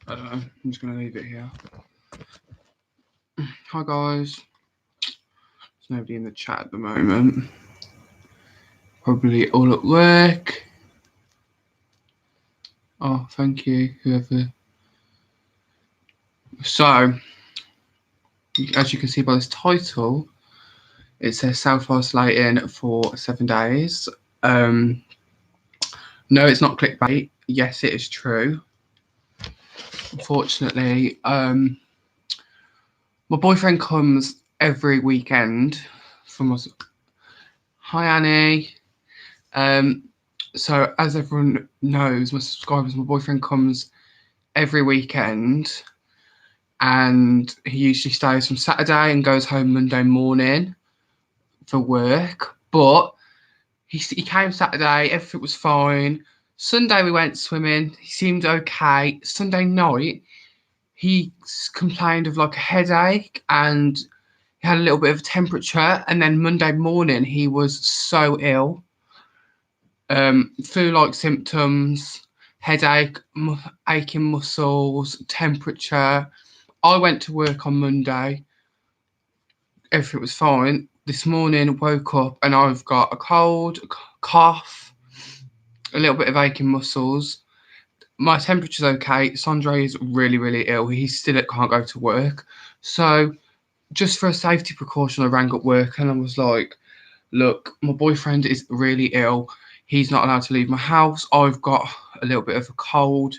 I don't know. I'm just going to leave it here. Hi guys. There's nobody in the chat at the moment. Probably all at work. Oh, thank you, whoever. So, as you can see by this title, it says self-isolating for 7 days. No, it's not clickbait. Yes, it is true. Unfortunately, my boyfriend comes every weekend from us. Hi, Annie. So as everyone knows, my subscribers, my boyfriend comes every weekend, and he usually stays from Saturday and goes home Monday morning for work. But he came Saturday, everything was fine. Sunday we went swimming. He seemed okay. Sunday night he complained of like a headache and he had a little bit of a temperature. And then Monday morning he was so ill. Flu-like symptoms, headache, aching muscles, temperature. I went to work on Monday. Everything was fine. This morning, woke up and I've got a cold, cough, a little bit of aching muscles. My temperature's okay. Sandre is really, really ill. He still can't go to work. So, just for a safety precaution, I rang up work and I was like, look, my boyfriend is really ill. He's not allowed to leave my house. I've got a little bit of a cold.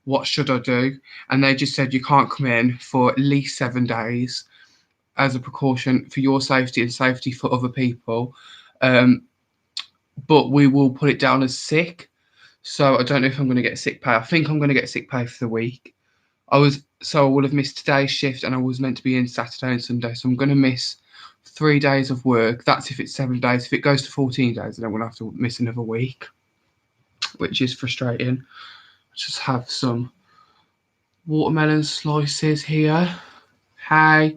What should I do? And they just said, you can't come in for at least 7 days as a precaution for your safety and safety for other people. Um, but we will put it down as sick. So I don't know if I'm going to get sick pay. I think I'm going to get sick pay for the week. I will have missed today's shift and I was meant to be in Saturday and Sunday. So I'm going to miss 3 days of work. That's if it's 7 days. If it goes to 14 days, then I'm going to have to miss another week, which is frustrating. Just have some watermelon slices here. Hey.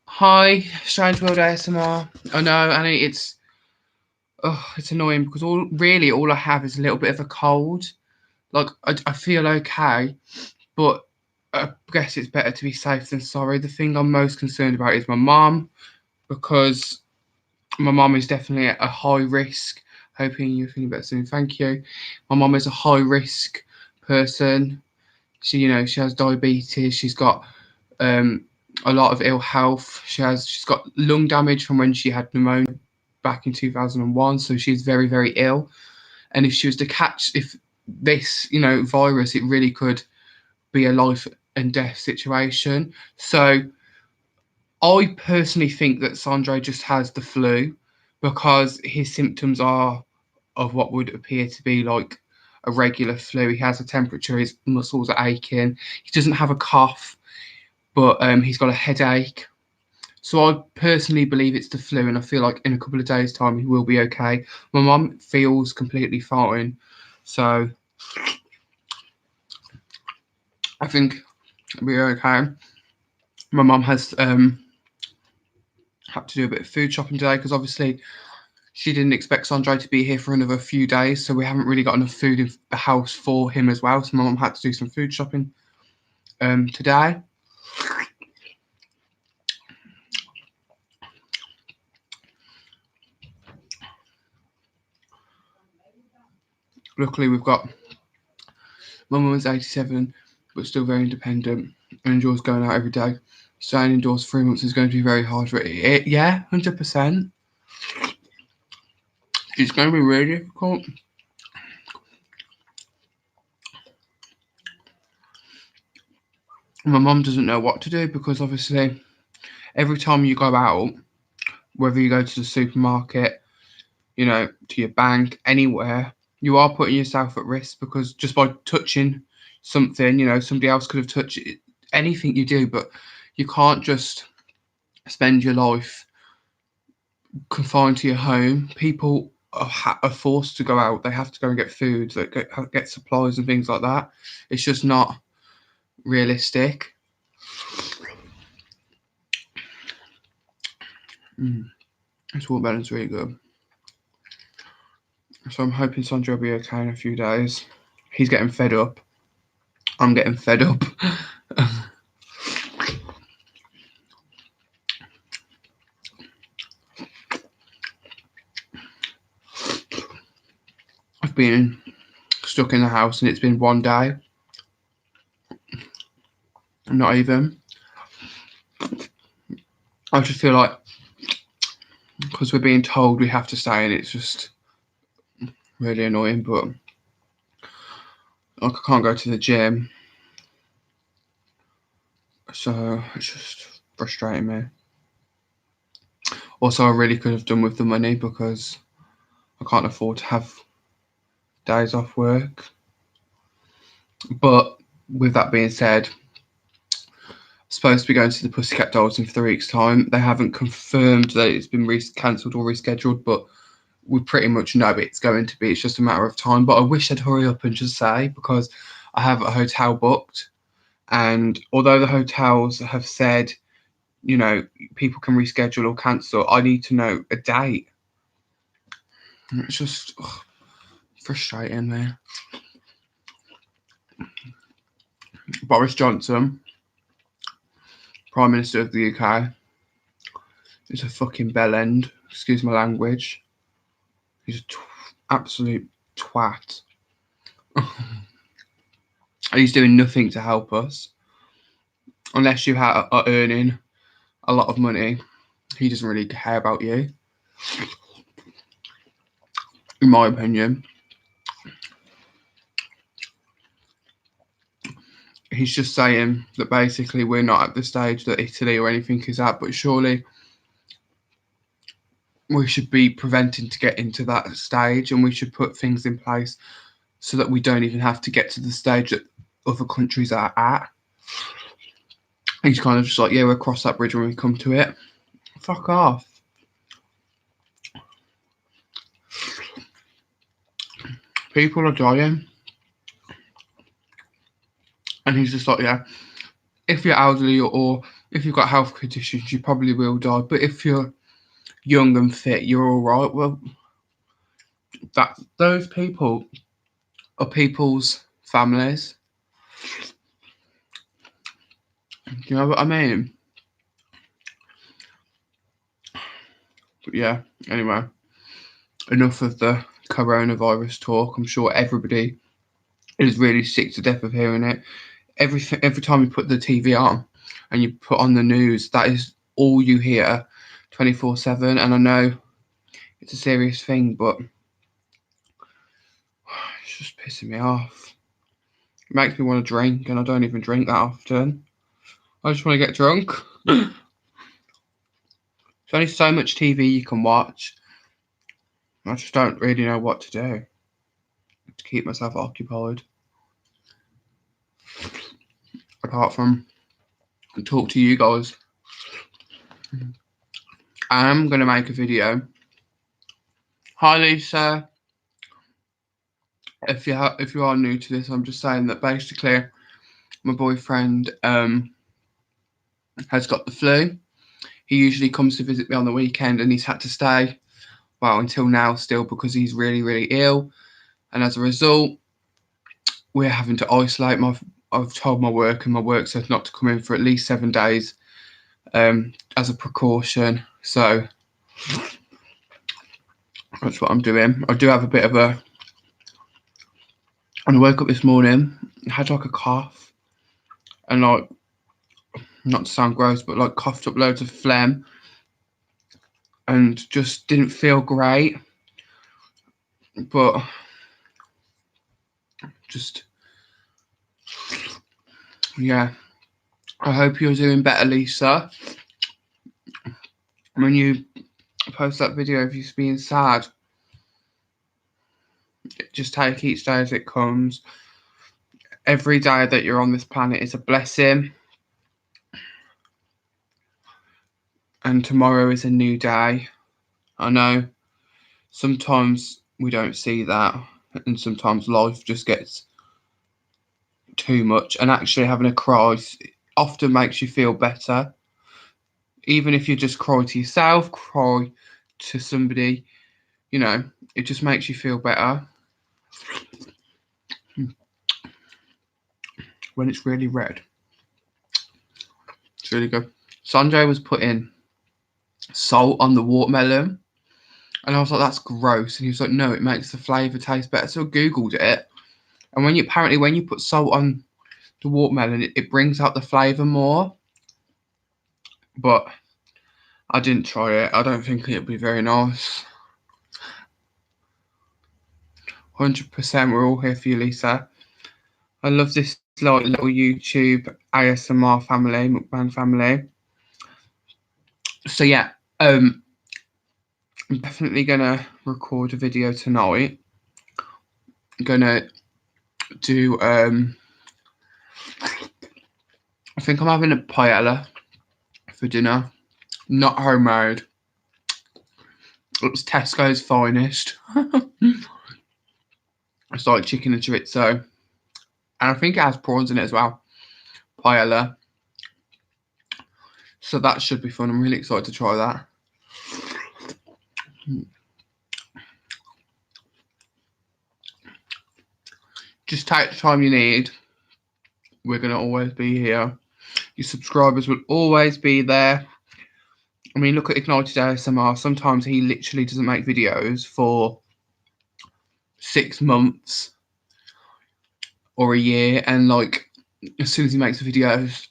Hi, Strange World ASMR. I know, Annie, it's annoying because all I have is a little bit of a cold. Like I feel okay, but I guess it's better to be safe than sorry. The thing I'm most concerned about is my mum, because my mum is definitely at a high risk. Hoping you're feeling better soon. Thank you. My mum is a high risk person. She has diabetes. She's got a lot of ill health. She's got lung damage from when she had pneumonia back in 2001. So she's very, very ill. And if she was to catch this virus, it really could be a life and death situation. So I personally think that Sandro just has the flu because his symptoms are of what would appear to be like a regular flu. He has a temperature, his muscles are aching. He doesn't have a cough, but he's got a headache. So I personally believe it's the flu, and I feel like in a couple of days' time he will be okay. My mum feels completely fine, so I think it'll be okay. My mum has had to do a bit of food shopping today because obviously she didn't expect Sandro to be here for another few days, so we haven't really got enough food in the house for him as well. So my mum had to do some food shopping today. Luckily, we've got my mum is 87, but still very independent and enjoys going out every day. Staying indoors 3 months is going to be very hard for it. Yeah, 100%. It's going to be really difficult. My mum doesn't know what to do because obviously every time you go out, whether you go to the supermarket, to your bank, anywhere, you are putting yourself at risk because just by touching something, somebody else could have touched it. Anything you do, but you can't just spend your life confined to your home. People are forced to go out. They have to go and get food, get supplies and things like that. It's just not realistic. This watermelon's really good. So I'm hoping Sandra will be okay in a few days. He's getting fed up. I'm getting fed up. I've been stuck in the house and it's been one day. Not even. I just feel like because we're being told we have to stay and it's just really annoying, but like I can't go to the gym. So it's just frustrating me. Also, I really could have done with the money because I can't afford to have days off work. But with that being said, I'm supposed to be going to the Pussycat Dolls in 3 weeks' time. They haven't confirmed that it's been cancelled or rescheduled, but we pretty much know it's going to be. It's just a matter of time. But I wish I'd hurry up and just say, because I have a hotel booked. And although the hotels have said, you know, people can reschedule or cancel, I need to know a date. It's just frustrating there. Boris Johnson, Prime Minister of the UK, is a fucking bellend. Excuse my language. He's an absolute twat. And he's doing nothing to help us. Unless you are earning a lot of money, he doesn't really care about you, in my opinion. He's just saying that basically we're not at the stage that Italy or anything is at, but surely we should be preventing to get into that stage, and we should put things in place so that we don't even have to get to the stage that other countries are at. He's kind of just like, yeah, we'll cross that bridge when we come to it. Fuck off. People are dying. And he's just like, yeah, if you're elderly or if you've got health conditions, you probably will die. But if you're young and fit, you're all right. Well, those people are people's families. Do you know what I mean? But yeah, anyway, enough of the coronavirus talk. I'm sure everybody is really sick to death of hearing it. Every time you put the TV on and you put on the news, that is all you hear 24/7. And I know it's a serious thing, but it's just pissing me off. It makes me want to drink, and I don't even drink that often. I just want to get drunk. There's only so much TV you can watch. I just don't really know what to do to keep myself occupied. Apart from talk to you guys. I'm going to make a video. Hi Lisa. If you are new to this, I'm just saying that basically my boyfriend has got the flu. He usually comes to visit me on the weekend, and he's had to stay, well, until now still, because he's really, really ill. And as a result, we're having to isolate. I've told my work, and my work says not to come in for at least 7 days as a precaution. So that's what I'm doing. I do have a bit of a... When I woke up this morning, I had like a cough, and like, not to sound gross, but like coughed up loads of phlegm, and just didn't feel great. But just, yeah. I hope you're doing better, Lisa. When you post that video of you being sad, just take each day as it comes. Every day that you're on this planet is a blessing. And tomorrow is a new day. I know sometimes we don't see that, and sometimes life just gets too much, and actually having a cry often makes you feel better. Even if you just cry to yourself, cry to somebody, you know, it just makes you feel better. when it's really red. It's really good. Sanjay was putting salt on the watermelon, and I was like, that's gross. And he was like, no, it makes the flavour taste better. So I Googled it, and when you put salt on the watermelon, it brings out the flavour more. But I didn't try it. I don't think it'd be very nice. 100%, we're all here for you, Lisa. I love this like little YouTube ASMR family, mukbang family. So yeah, I'm definitely gonna record a video tonight. I'm gonna do I think I'm having a paella for dinner, not homemade. It's Tesco's finest. It's like chicken and chorizo, and I think it has prawns in it as well. Paella. So that should be fun. I'm really excited to try that. Just take the time you need. We're going to always be here. Your subscribers will always be there. I mean, look at Ignited ASMR. Sometimes he literally doesn't make videos for 6 months or a year. And like, as soon as he makes videos,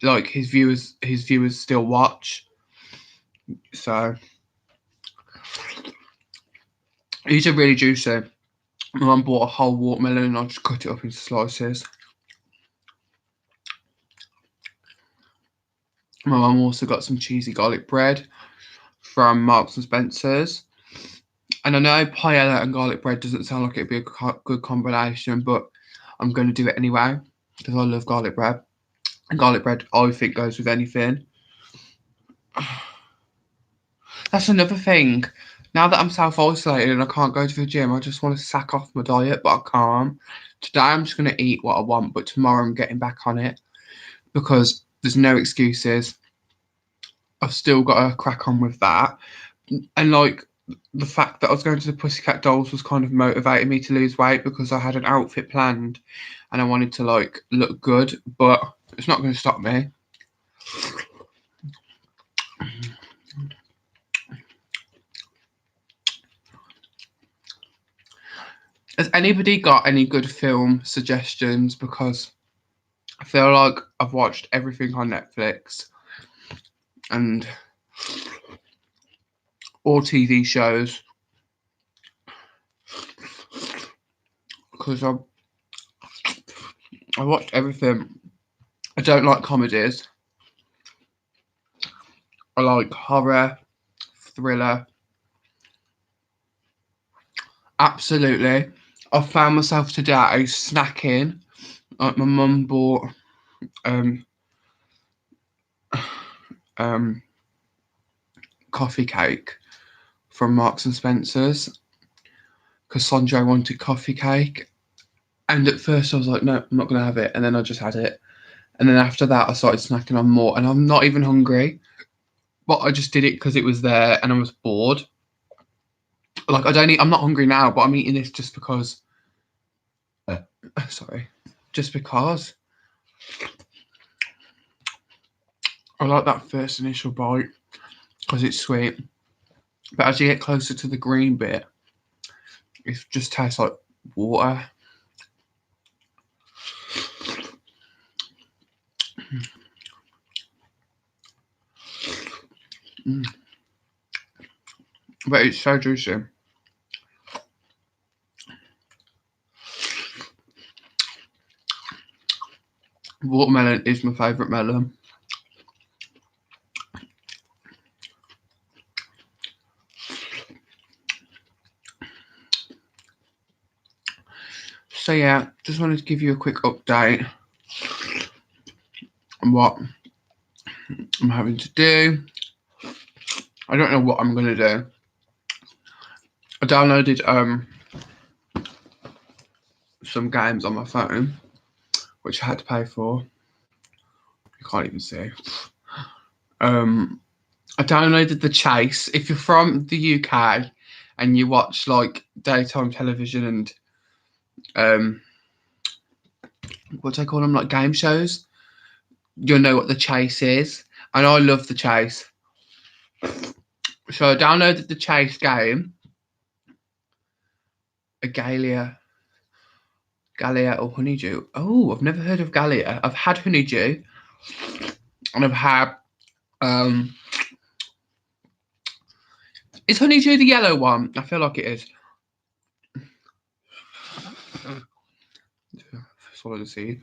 like his viewers still watch. So these are really juicy. My mum bought a whole watermelon and I just cut it up into slices. My mum also got some cheesy garlic bread from Marks and Spencer's. And I know paella and garlic bread doesn't sound like it'd be a good combination, but I'm going to do it anyway because I love garlic bread. And garlic bread, I think, goes with anything. That's another thing. Now that I'm self-isolated and I can't go to the gym, I just want to sack off my diet, but I can't. Today I'm just going to eat what I want, but tomorrow I'm getting back on it because there's no excuses. I've still got to crack on with that. And like the fact that I was going to the Pussycat Dolls was kind of motivating me to lose weight because I had an outfit planned and I wanted to like look good, but it's not going to stop me. Has anybody got any good film suggestions? Because I feel like I've watched everything on Netflix and all TV shows because I watched everything. I don't like comedies. I like horror, thriller. Absolutely. I found myself today snacking. Like my mum bought coffee cake from Marks and Spencer's because Sanjay wanted coffee cake. And at first I was like, no, I'm not going to have it. And then I just had it. And then after that, I started snacking on more. And I'm not even hungry. But I just did it because it was there and I was bored. Like, I'm not hungry now, but I'm eating this just because. Sorry. Just because. I like that first initial bite because it's sweet. But as you get closer to the green bit, it just tastes like water. But it's so juicy. Watermelon is my favourite melon. So yeah, just wanted to give you a quick update on what I'm having to do. I don't know what I'm going to do. I downloaded some games on my phone, which I had to pay for. You can't even see. I downloaded The Chase. If you're from the UK and you watch like daytime television and what do they call them, like game shows. You'll know what The Chase is, and I love The Chase. So I downloaded The Chase game. Galia or honeydew. Oh, I've never heard of Galia. I've had honeydew, and I've had is honeydew the yellow one? I feel like it is. Swallow the seed.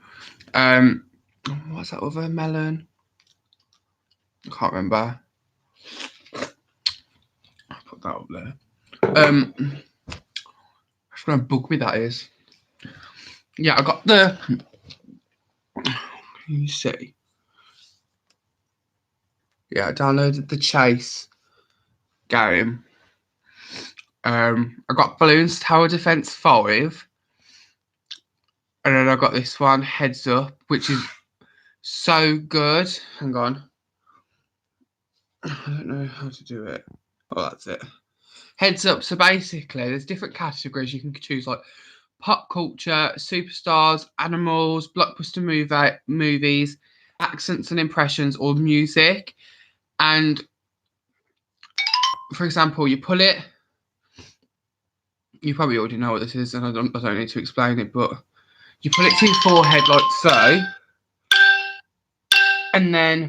What's that other melon? I can't remember. I'll put that up there. It's gonna bug me, that is. Yeah, I got the. Can you see? Yeah, I downloaded The Chase game. I got Balloons Tower Defense 5. And then I got this one, Heads Up, which is so good. Hang on. I don't know how to do it. Oh, that's it. Heads Up. So basically, there's different categories you can choose, like pop culture, superstars, animals, blockbuster movies, accents and impressions, or music. And for example, you pull it. You probably already know what this is, and I don't need to explain it, but you pull it to your forehead like so, and then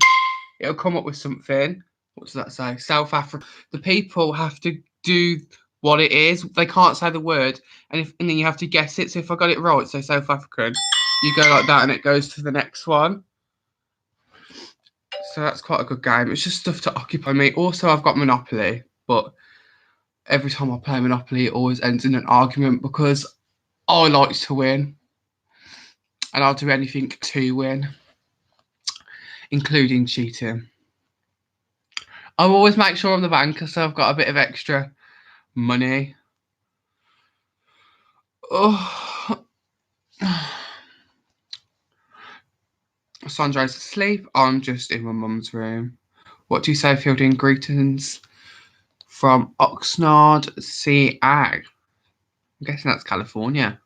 it'll come up with something. What does that say? South Africa. The people have to do what it is. They can't say the word, and then you have to guess it. So if I got it right, so South African, you go like that, and it goes to the next one. So that's quite a good game. It's just stuff to occupy me. Also, I've got Monopoly, but every time I play Monopoly, it always ends in an argument because I like to win, and I'll do anything to win, including cheating. I'll always make sure I'm the banker, so I've got a bit of extra money. Oh. Sandra's asleep. I'm just in my mum's room. What do you say, Fielding? Greetings from Oxnard, CA. I'm guessing that's California.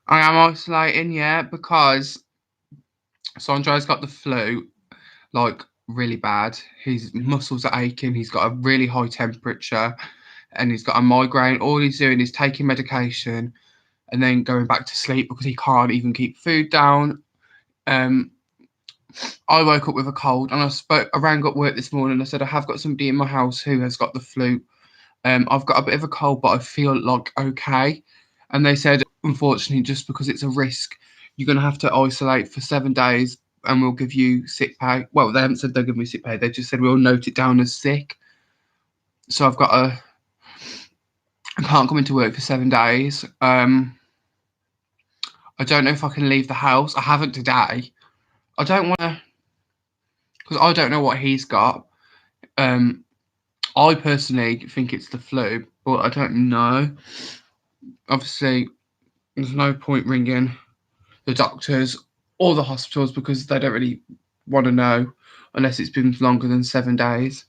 I am isolating, yeah, because Sandra's got the flu, like, really bad. His muscles are aching. He's got a really high temperature, and he's got a migraine. All he's doing is taking medication and then going back to sleep because he can't even keep food down. I woke up with a cold, and I rang up work this morning. I said I have got somebody in my house who has got the flu. I've got a bit of a cold, but I feel like okay. And they said, unfortunately, just because it's a risk, you're going to have to isolate for 7 days, and we'll give you sick pay. Well, they haven't said they'll give me sick pay. They just said we'll note it down as sick. So I can't come into work for 7 days. I don't know if I can leave the house. I haven't today. I don't want to, because I don't know what he's got. I personally think it's the flu, but I don't know. Obviously, there's no point ringing the doctors or the hospitals because they don't really want to know unless it's been longer than 7 days.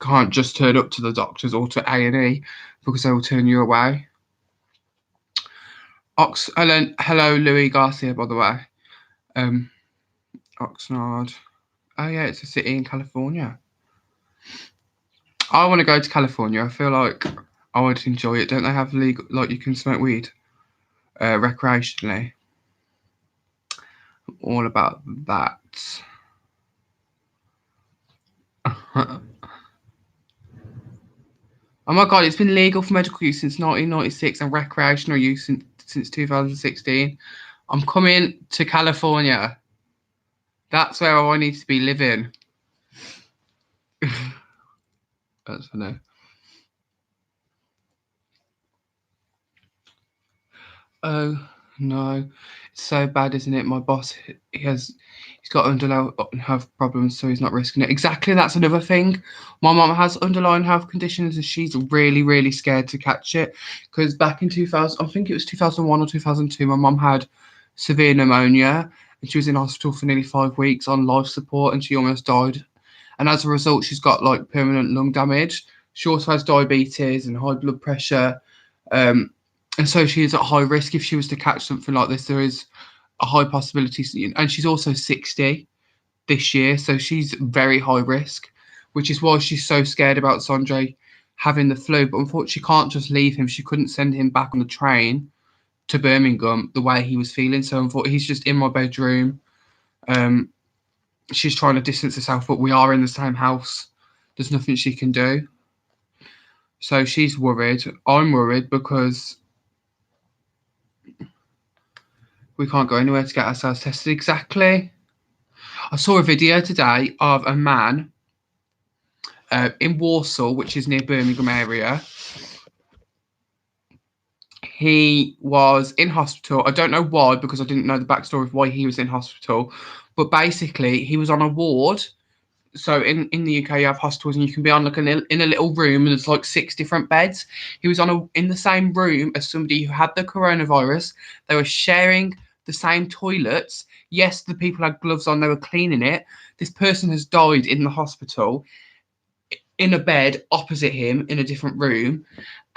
Can't just turn up to the doctors or to A&E because they will turn you away. Hello, Louis Garcia, by the way. Oxnard. Oh yeah, it's a city in California. I want to go to California. I feel like I would enjoy it. Don't they have legal, like you can smoke weed recreationally? All about that. Oh my god, it's been legal for medical use since 1996 and recreational use since 2016. I'm coming to California. That's where I need to be living. That's funny. Oh no, it's so bad, isn't it? My boss, he's got underlying health problems, so he's not risking it. Exactly, that's another thing. My mum has underlying health conditions, and she's really, really scared to catch it. Because back in 2000, I think it was 2001 or 2002, my mum had severe pneumonia, and she was in hospital for nearly 5 weeks on life support, and she almost died. And as a result, she's got like permanent lung damage. She also has diabetes and high blood pressure. And so she is at high risk. If she was to catch something like this, there is a high possibility. And she's also 60 this year, so she's very high risk, which is why she's so scared about Sanjay having the flu. But unfortunately, she can't just leave him. She couldn't send him back on the train to Birmingham the way he was feeling. So unfortunately, he's just in my bedroom. She's trying to distance herself, but we are in the same house. There's nothing she can do. So she's worried. I'm worried because we can't go anywhere to get ourselves tested. Exactly. I saw a video today of a man in Walsall, which is near Birmingham area. He was in hospital. I don't know why, because I didn't know the backstory of why he was in hospital. But basically, he was on a ward. So in the UK, you have hospitals, and you can be on like in a little room, and there's like 6 different beds. He was in the same room as somebody who had the coronavirus. They were sharing the same toilets. Yes, the people had gloves on. They were cleaning it. This person has died in the hospital, in a bed opposite him in a different room,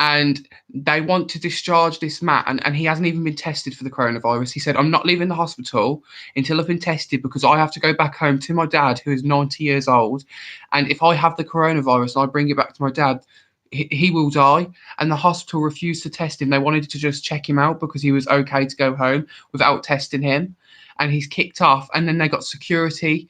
and they want to discharge this man, and he hasn't even been tested for the coronavirus. He said, I'm not leaving the hospital until I've been tested, because I have to go back home to my dad, who is 90 years old, and if I have the coronavirus and I bring it back to my dad, he will die. And the hospital refused to test him. They wanted to just check him out because he was okay to go home without testing him, and he's kicked off. And then they got security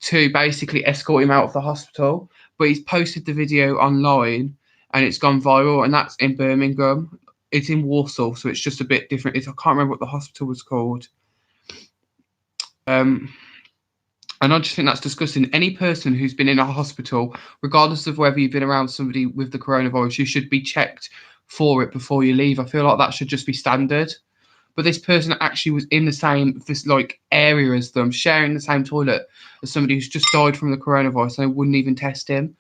to basically escort him out of the hospital. But he's posted the video online and it's gone viral, and that's in Birmingham. It's in Walsall, so it's just a bit different. I can't remember what the hospital was called. And I just think that's disgusting. Any person who's been in a hospital, regardless of whether you've been around somebody with the coronavirus, you should be checked for it before you leave. I feel like that should just be standard. But this person actually was in the same area as them, sharing the same toilet as somebody who's just died from the coronavirus, and they wouldn't even test him.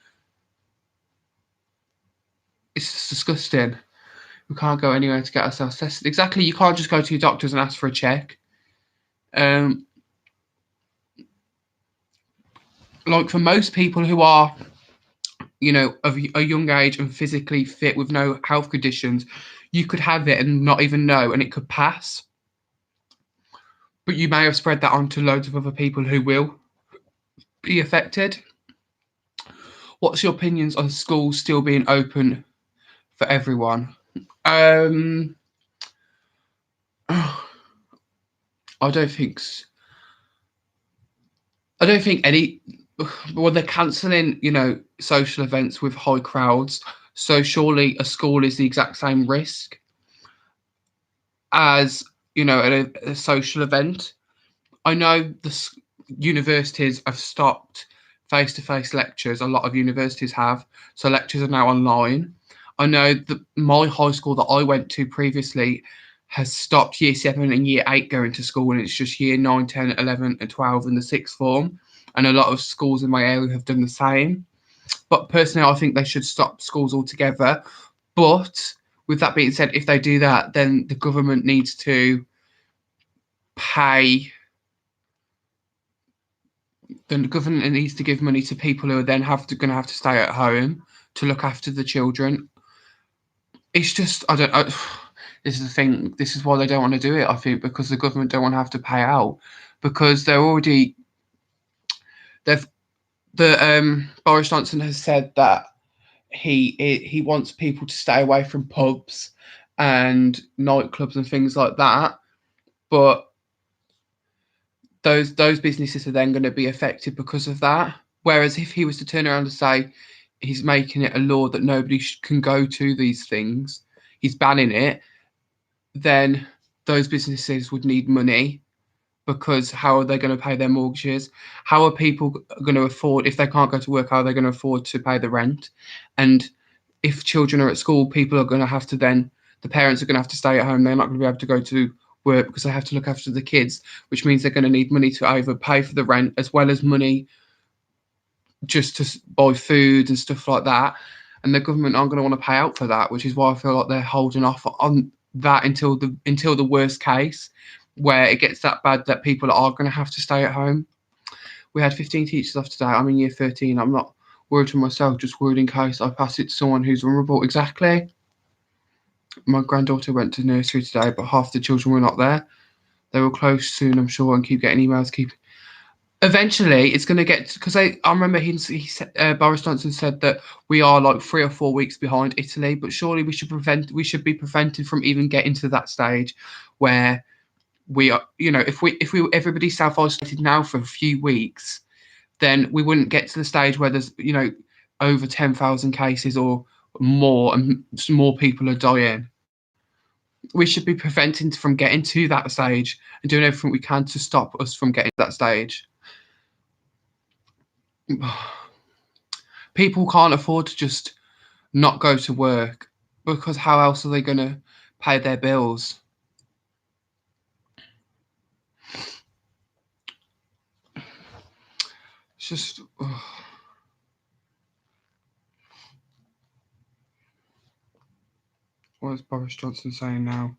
It's just disgusting. We can't go anywhere to get ourselves tested. Exactly, you can't just go to your doctors and ask for a check. Like for most people who are, of a young age and physically fit with no health conditions, you could have it and not even know, and it could pass. But you may have spread that on to loads of other people who will be affected. What's your opinions on schools still being open for everyone? I don't think any. Well, they're cancelling, social events with high crowds. So surely a school is the exact same risk as, a social event. I know the universities have stopped face-to-face lectures. A lot of universities have. So lectures are now online. I know that my high school that I went to previously has stopped year 7 and year 8 going to school, and it's just year 9, 10, 11 and 12 in the sixth form. And a lot of schools in my area have done the same. But personally, I think they should stop schools altogether. But with that being said, if they do that, then the government needs to pay. Then the government needs to give money to people who are then going to have to stay at home to look after the children. It's just, I don't know. This is the thing. This is why they don't want to do it, I think, because the government don't want to have to pay out, because Boris Johnson has said that he wants people to stay away from pubs and nightclubs and things like that, but those businesses are then going to be affected because of that. Whereas if he was to turn around and say he's making it a law that nobody can go to these things, he's banning it, then those businesses would need money, because how are they going to pay their mortgages? How are people going to afford, if they can't go to work, how are they going to afford to pay the rent? And if children are at school, people are going to have to then, the parents are going to have to stay at home. They're not going to be able to go to work because they have to look after the kids, which means they're going to need money to either pay for the rent as well as money just to buy food and stuff like that. And the government aren't going to want to pay out for that, which is why I feel like they're holding off on that until the worst case, where it gets that bad that people are going to have to stay at home. We had 15 teachers off today. I'm in year 13. I'm not worried for myself, just worried in case I pass it to someone who's vulnerable. Exactly. My granddaughter went to nursery today, but half the children were not there. They will close soon, I'm sure, and keep getting emails. Eventually, it's going to get, because I remember he said, Boris Johnson said that we are like 3 or 4 weeks behind Italy, but surely we should be prevented from even getting to that stage where we are, if everybody self-isolated now for a few weeks, then we wouldn't get to the stage where there's over 10,000 cases or more, and more people are dying. We should be preventing from getting to that stage and doing everything we can to stop us from getting to that stage. People can't afford to just not go to work, because how else are they going to pay their bills? It's just... What is Boris Johnson saying now?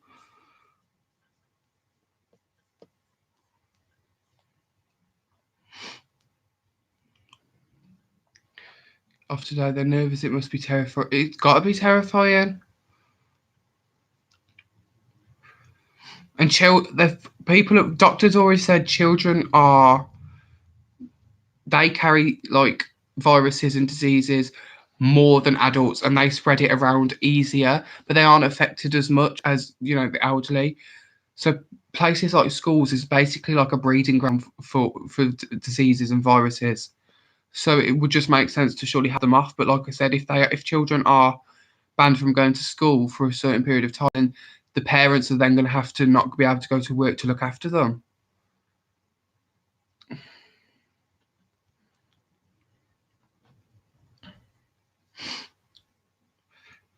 After today, they're nervous. It must be terrifying. It's got to be terrifying. And doctors always said children they carry like viruses and diseases more than adults, and they spread it around easier, but they aren't affected as much as the elderly. So places like schools is basically like a breeding ground for diseases and viruses. So it would just make sense to surely have them off. But like I said, if children are banned from going to school for a certain period of time, the parents are then going to have to not be able to go to work to look after them.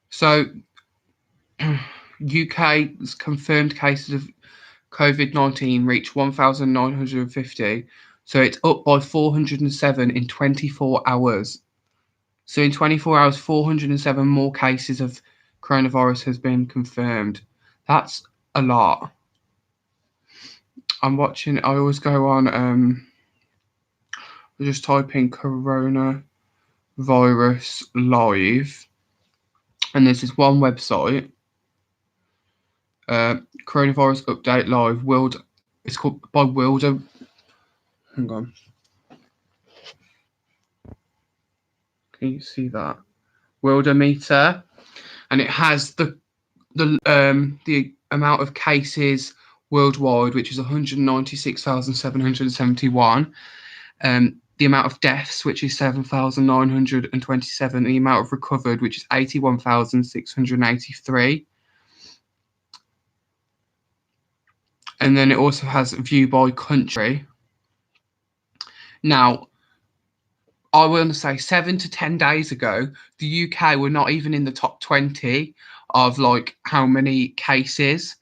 So UK's confirmed cases of COVID-19 reached 1,950. So it's up by 407 in 24 hours. So in 24 hours, 407 more cases of coronavirus has been confirmed. That's a lot. I always go on, I just type in coronavirus live, and there's this one website, coronavirus update live, it's called by Wilder. Hang on. Can you see that? Wildermeter, and it has the amount of cases worldwide, which is 196,771. The amount of deaths, which is 7,927. The amount of recovered, which is 81,683. And then it also has view by country. Now, I want to say 7 to 10 days ago, the UK were not even in the top 20 of like how many cases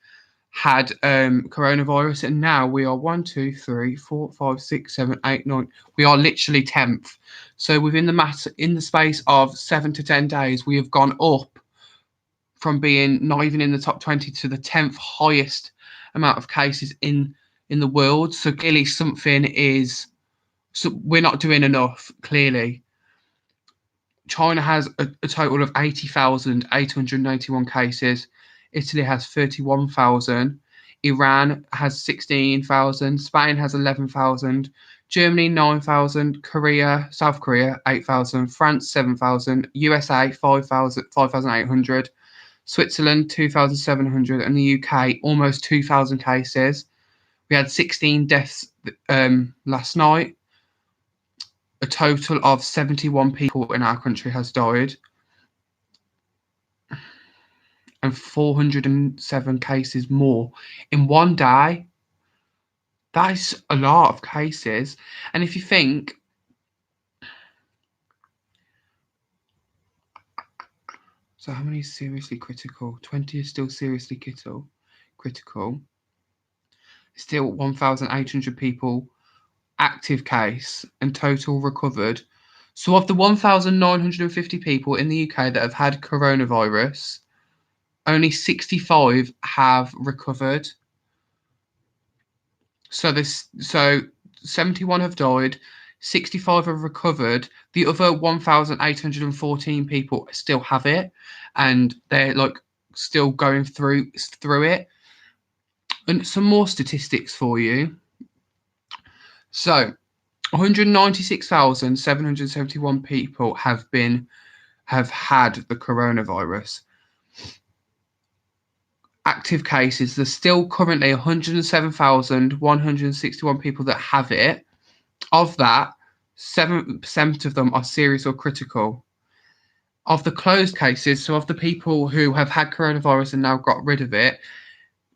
had coronavirus, and now we are 1, 2, 3, 4, 5, 6, 7, 8, 9. We are literally 10th. So within the space of 7 to 10 days, we have gone up from being not even in the top 20 to the 10th highest amount of cases in the world. So clearly something is. So we're not doing enough, clearly. China has a total of 80,881 cases. Italy has 31,000. Iran has 16,000. Spain has 11,000. Germany, 9,000. South Korea, 8,000. France, 7,000. USA, 5,800. Switzerland, 2,700. And the UK, almost 2,000 cases. We had 16 deaths last night. A total of 71 people in our country has died, and 407 cases more in one day. That is a lot of cases. And if you think, so how many is seriously critical? 20 is still seriously critical. Still 1,800 people active case and total recovered. So of the 1,950 people in the UK that have had coronavirus, only 65 have recovered. So 71 have died, 65 have recovered. The other 1,814 people still have it, and they're like still going through it. And some more statistics for you. So 196,771 people have had the coronavirus. Active cases, there's still currently 107,161 people that have it. Of that, 7% of them are serious or critical. Of the closed cases, so of the people who have had coronavirus and now got rid of it,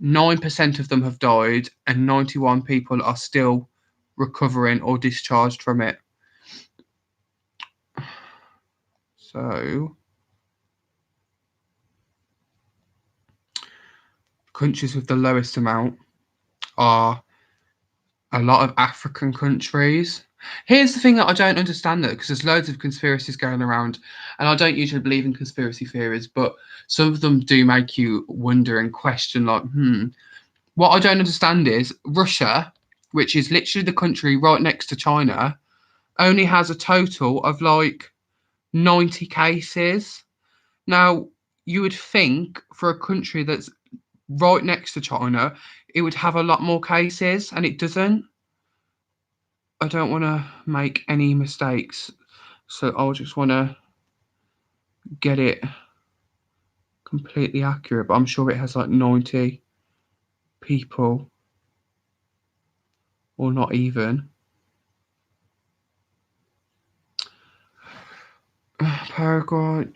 9% of them have died and 91 people are still recovering or discharged from it. So, countries with the lowest amount are a lot of African countries. Here's the thing that I don't understand, though, because there's loads of conspiracies going around, and I don't usually believe in conspiracy theories, but some of them do make you wonder and question, like, What I don't understand is Russia, which is literally the country right next to China, only has a total of like 90 cases. Now, you would think for a country that's right next to China, it would have a lot more cases, and it doesn't. I don't want to make any mistakes, so I'll just want to get it completely accurate, but I'm sure it has like 90 people, or not even. Paraguay.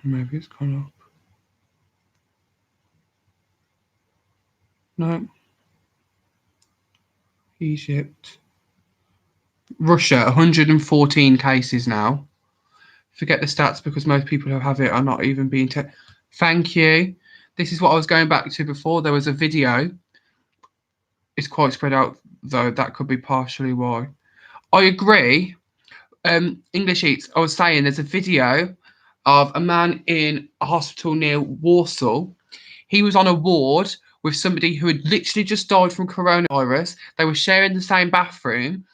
Maybe it's gone up. No. Egypt. Russia, 114 cases now. Forget the stats because most people who have it are not even being tested. Thank you. This is what I was going back to before. There was a video. It's quite spread out, though. That could be partially why. I agree. English Eats, I was saying there's a video of a man in a hospital near Warsaw. He was on a ward with somebody who had literally just died from coronavirus. They were sharing the same bathroom,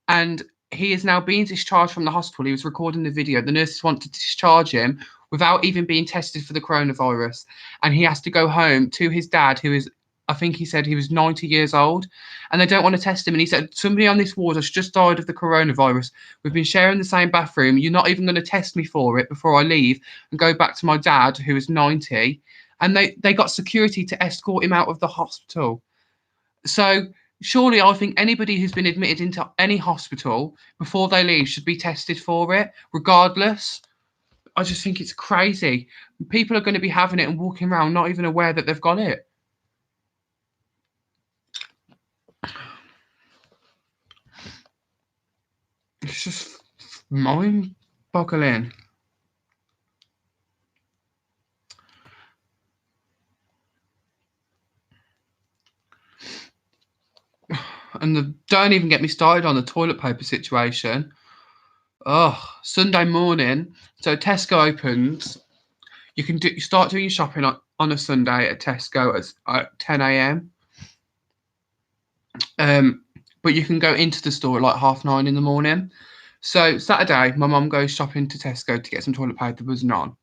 and he is now being discharged from the hospital. He was recording the video. The nurses want to discharge him without even being tested for the coronavirus. And he has to go home to his dad, who is, I think he said he was 90 years old, and they don't want to test him. And he said, somebody on this ward has just died of the coronavirus. We've been sharing the same bathroom. You're not even going to test me for it before I leave and go back to my dad, who is 90. And they got security to escort him out of the hospital. So surely I think anybody who's been admitted into any hospital before they leave should be tested for it, regardless. I just think it's crazy. People are going to be having it and walking around not even aware that they've got it. It's just mind-boggling. And don't even get me started on the toilet paper situation. Oh, Sunday morning. So Tesco opens. You start doing your shopping on a Sunday at Tesco at 10 a.m. But you can go into the store at like 9:30 in the morning. So Saturday, my mum goes shopping to Tesco to get some toilet paper. There was none.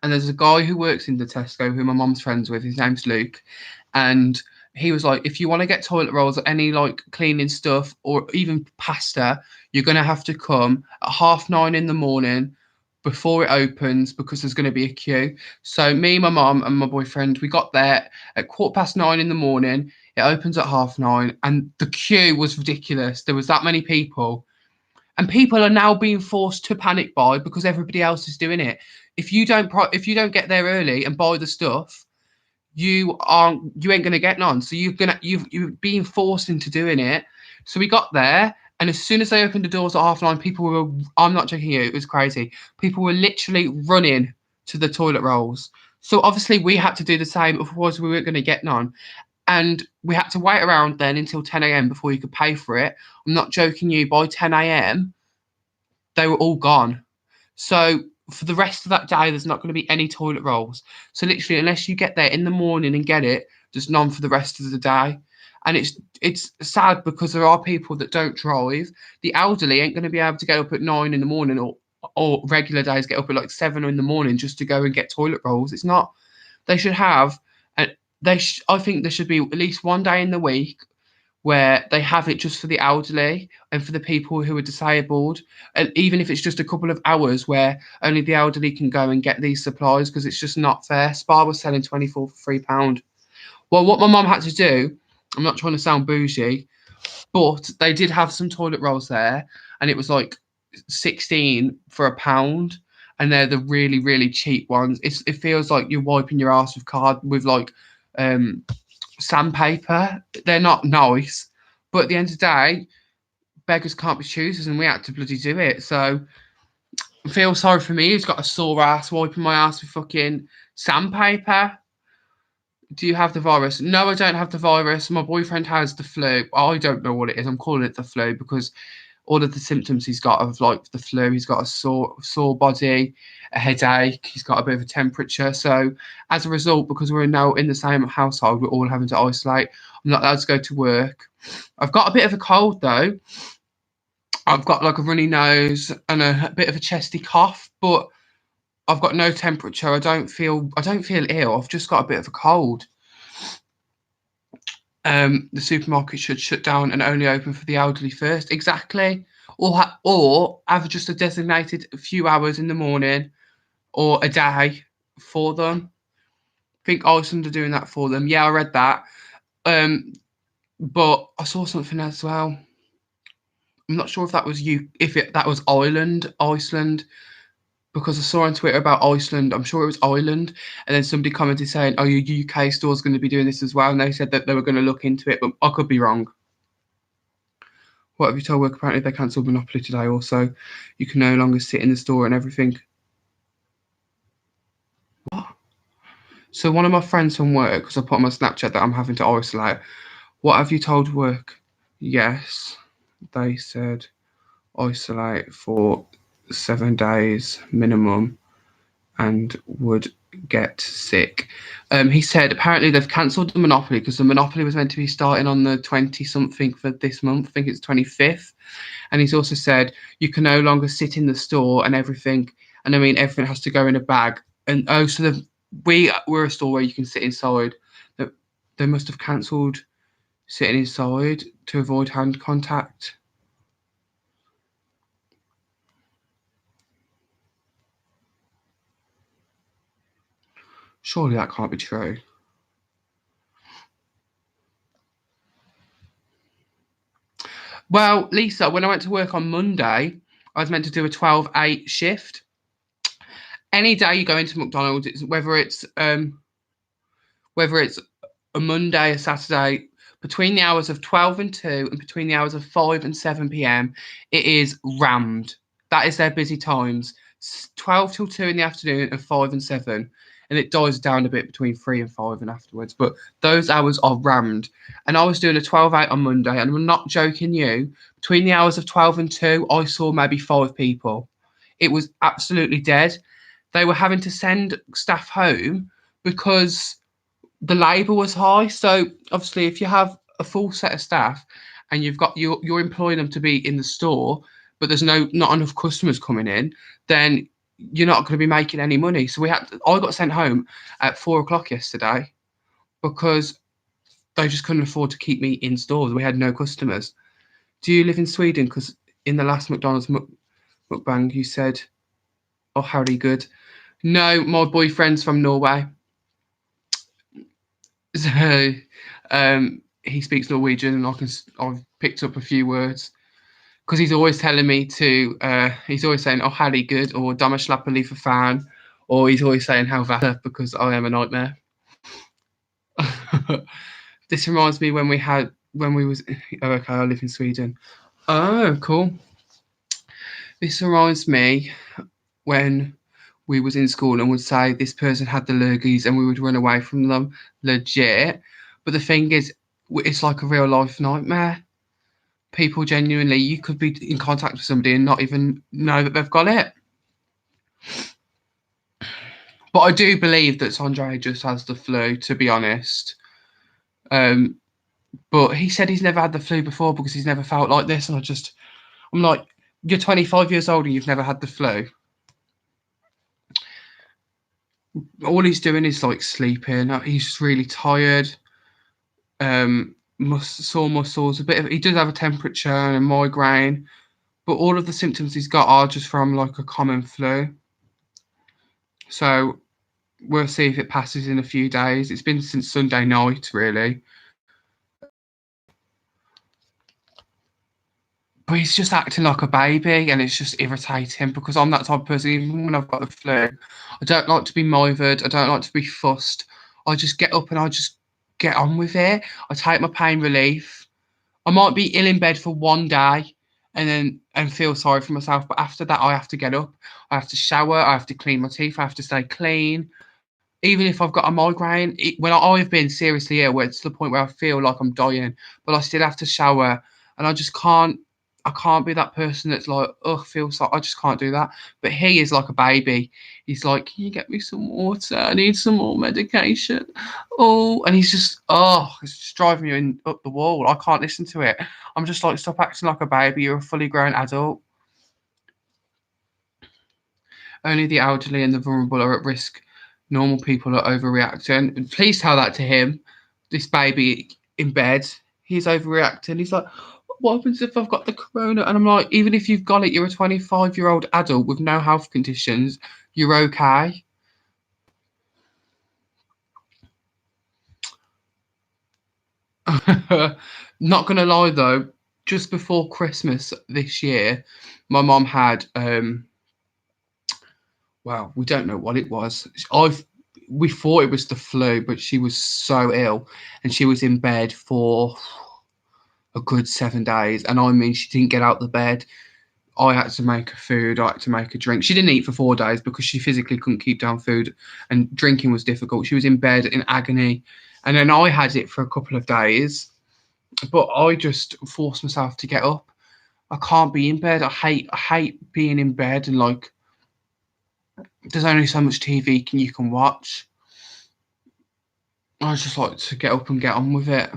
And there's a guy who works in the Tesco who my mum's friends with. His name's Luke. And he was like, if you want to get toilet rolls or any like cleaning stuff or even pasta, you're going to have to come at 9:30 in the morning before it opens because there's going to be a queue. So me, my mum and my boyfriend, we got there at 9:15 in the morning. It opens at 9:30 and the queue was ridiculous. There was that many people. And people are now being forced to panic buy because everybody else is doing it. If you don't get there early and buy the stuff, you ain't gonna get none. So you're being forced into doing it. So we got there, and as soon as they opened the doors at 9:30, people were, I'm not joking you, it was crazy. People were literally running to the toilet rolls. So obviously we had to do the same, otherwise we weren't gonna get none. And we had to wait around then until 10 a.m. before you could pay for it. I'm not joking you, by 10 a.m. they were all gone. So for the rest of that day, there's not going to be any toilet rolls. So literally, unless you get there in the morning and get it, there's none for the rest of the day. And it's sad because there are people that don't drive. The elderly ain't going to be able to get up at 9 in the morning, or regular days get up at like 7 in the morning just to go and get toilet rolls. It's not. They should have, and I think there should be at least one day in the week where they have it just for the elderly and for the people who are disabled. And even if it's just a couple of hours where only the elderly can go and get these supplies, because it's just not fair. Spar was selling 24 for £3. Well, what my mum had to do, I'm not trying to sound bougie, but they did have some toilet rolls there, and it was like 16 for £1. And they're the really, really cheap ones. It feels like you're wiping your ass with like sandpaper. They're not nice, but at the end of the day, beggars can't be choosers, and we had to bloody do it. So I feel sorry for me who's got a sore ass wiping my ass with fucking sandpaper. Do you have the virus? No, I don't have the virus. My boyfriend has the flu. I don't know what it is. I'm calling it the flu because all of the symptoms he's got of like the flu. He's got a sore body, a headache. He's got a bit of a temperature. So as a result, because we're now in the same household, we're all having to isolate. I'm not allowed to go to work. I've got a bit of a cold though. I've got like a runny nose and a bit of a chesty cough, but I've got no temperature. I don't feel ill. I've just got a bit of a cold. The supermarket should shut down and only open for the elderly first. Exactly. Or have just a designated few hours in the morning or a day for them. I think Iceland are doing that for them. Yeah, I read that. But I saw something as well. I'm not sure if that was that was Iceland, because I saw on Twitter about Iceland. I'm sure it was Ireland. And then somebody commented saying, oh, your UK store's going to be doing this as well. And they said that they were going to look into it, but I could be wrong. What have you told work? Apparently they cancelled Monopoly today also. You can no longer sit in the store and everything. What? So one of my friends from work, because I put on my Snapchat that I'm having to isolate. What have you told work? Yes. They said isolate for 7 days minimum and would get sick. He said apparently they've cancelled the Monopoly because the Monopoly was meant to be starting on the 20-something for this month. I think it's 25th. And he's also said you can no longer sit in the store and everything. And I mean, everything has to go in a bag. And so we're a store where you can sit inside. They must have cancelled sitting inside to avoid hand contact. Surely that can't be true. Well, Lisa, when I went to work on Monday, I was meant to do a 12-8 shift. Any day you go into McDonald's, whether it's a Monday, a Saturday, between the hours of 12 and 2 and between the hours of 5 and 7 p.m, it is rammed. That is their busy times. 12 till 2 in the afternoon and 5 and 7. And it dies down a bit between 3 and 5 and afterwards. But those hours are rammed. And I was doing a 12-8 on Monday, and I'm not joking you. Between the hours of 12 and 2, I saw maybe 5 people. It was absolutely dead. They were having to send staff home because the labour was high. So obviously, if you have a full set of staff and you're employing them to be in the store, but there's not enough customers coming in, then you're not going to be making any money. So I got sent home at 4 o'clock yesterday because they just couldn't afford to keep me in stores. We had no customers. Do you live in Sweden? Because in the last McDonald's mukbang, you said, oh, howdy good. No, my boyfriend's from Norway. So he speaks Norwegian, and I've picked up a few words. Because he's always telling me he's always saying, oh, howdy good, or damme slappe lieve fan, or he's always saying how vata, because I am a nightmare. This reminds me when we was, oh, okay, I live in Sweden. Oh, cool. This reminds me when we was in school and would say this person had the lurgies and we would run away from them, legit. But the thing is, it's like a real life nightmare. People genuinely, you could be in contact with somebody and not even know that they've got it. But I do believe that Sondre just has the flu, to be honest. But he said he's never had the flu before because he's never felt like this. And I'm like, you're 25 years old and you've never had the flu. All he's doing is like sleeping. He's just really tired. Sore muscles. He does have a temperature and a migraine, but all of the symptoms he's got are just from like a common flu. So we'll see if it passes in a few days. It's been since Sunday night, really. But he's just acting like a baby, and it's just irritating because I'm that type of person. Even when I've got the flu, I don't like to be moithered. I don't like to be fussed. I just get up and I just get on with it. I take my pain relief. I might be ill in bed for one day and feel sorry for myself, but after that, I have to get up. I have to shower. I have to clean my teeth. I have to stay clean. Even if I've got a migraine, when I've been seriously ill, where it's to the point where I feel like I'm dying, but I still have to shower, and I just can't. I can't be that person that's like, oh, feel so. I just can't do that. But he is like a baby. He's like, can you get me some water? I need some more medication. Oh, and he's just, it's just driving me up the wall. I can't listen to it. I'm just like, stop acting like a baby. You're a fully grown adult. Only the elderly and the vulnerable are at risk. Normal people are overreacting. Please tell that to him. This baby in bed, he's overreacting. He's like, what happens if I've got the corona? And I'm like, even if you've got it, you're a 25-year-old adult with no health conditions. You're okay. Not gonna lie though, just before Christmas this year, my mom had well, we don't know what it was. We thought it was the flu, but she was so ill, and she was in bed for a good 7 days. And I mean, she didn't get out the bed. I had to make her food. I had to make her drink. She didn't eat for 4 days because she physically couldn't keep down food, and drinking was difficult. She was in bed in agony, and then I had it for a couple of days. But I just forced myself to get up. I can't be in bed. I hate being in bed, and like, there's only so much TV you can watch. I just like to get up and get on with it.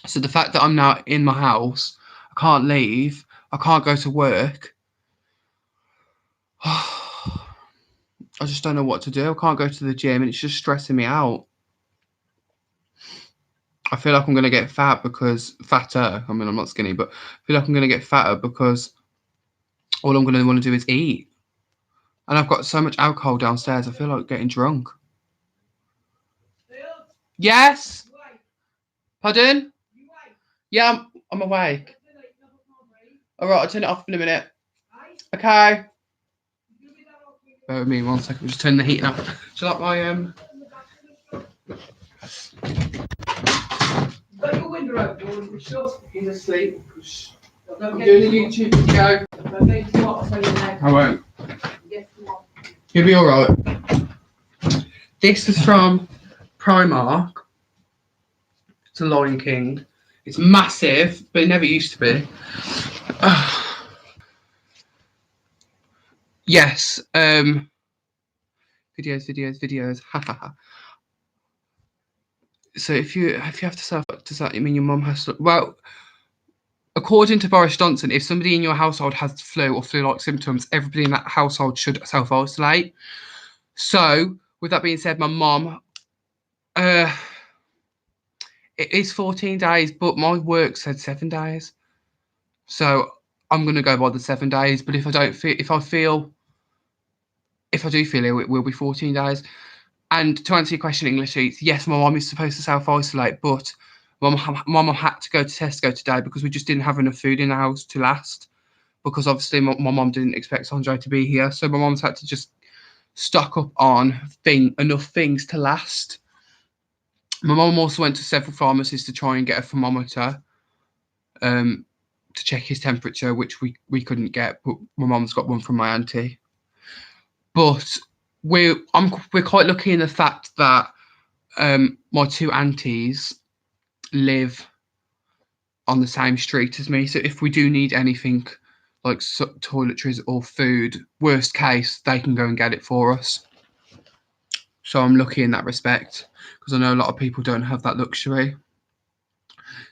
So the fact that I'm now in my house, I can't leave, I can't go to work. I just don't know what to do. I can't go to the gym, and it's just stressing me out. I feel like I'm going to get fatter. I mean, I'm not skinny, but I feel like I'm going to get fatter because all I'm going to want to do is eat. And I've got so much alcohol downstairs, I feel like getting drunk. Yes? Pardon? Yeah, I'm awake. All right, I'll turn it off in a minute. Okay. Bear with me 1 second. I'm just turning the heating off. Do you like my Got your window open. He's asleep. I'm doing a YouTube video. I won't. He'll be all right. This is from Primark. It's a Lion King. It's massive, but it never used to be. Yes. Videos. So if you have to self, does that mean your mum has to? Well, according to Boris Johnson, if somebody in your household has the flu or flu-like symptoms, everybody in that household should self-isolate. So, with that being said, my mum, it is 14 days, but my work said 7 days. So I'm gonna go by the 7 days. But if I do feel ill, it will be 14 days. And to answer your question, English Eats, yes, my mum is supposed to self-isolate, but my mum had to go to Tesco today because we just didn't have enough food in the house to last. Because obviously my mum didn't expect Andre to be here, so my mum's had to just stock up on enough things to last. My mum also went to several pharmacies to try and get a thermometer to check his temperature, which we couldn't get, but my mum's got one from my auntie. But we're quite lucky in the fact that my two aunties live on the same street as me. So if we do need anything like toiletries or food, worst case, they can go and get it for us. So I'm lucky in that respect, because I know a lot of people don't have that luxury.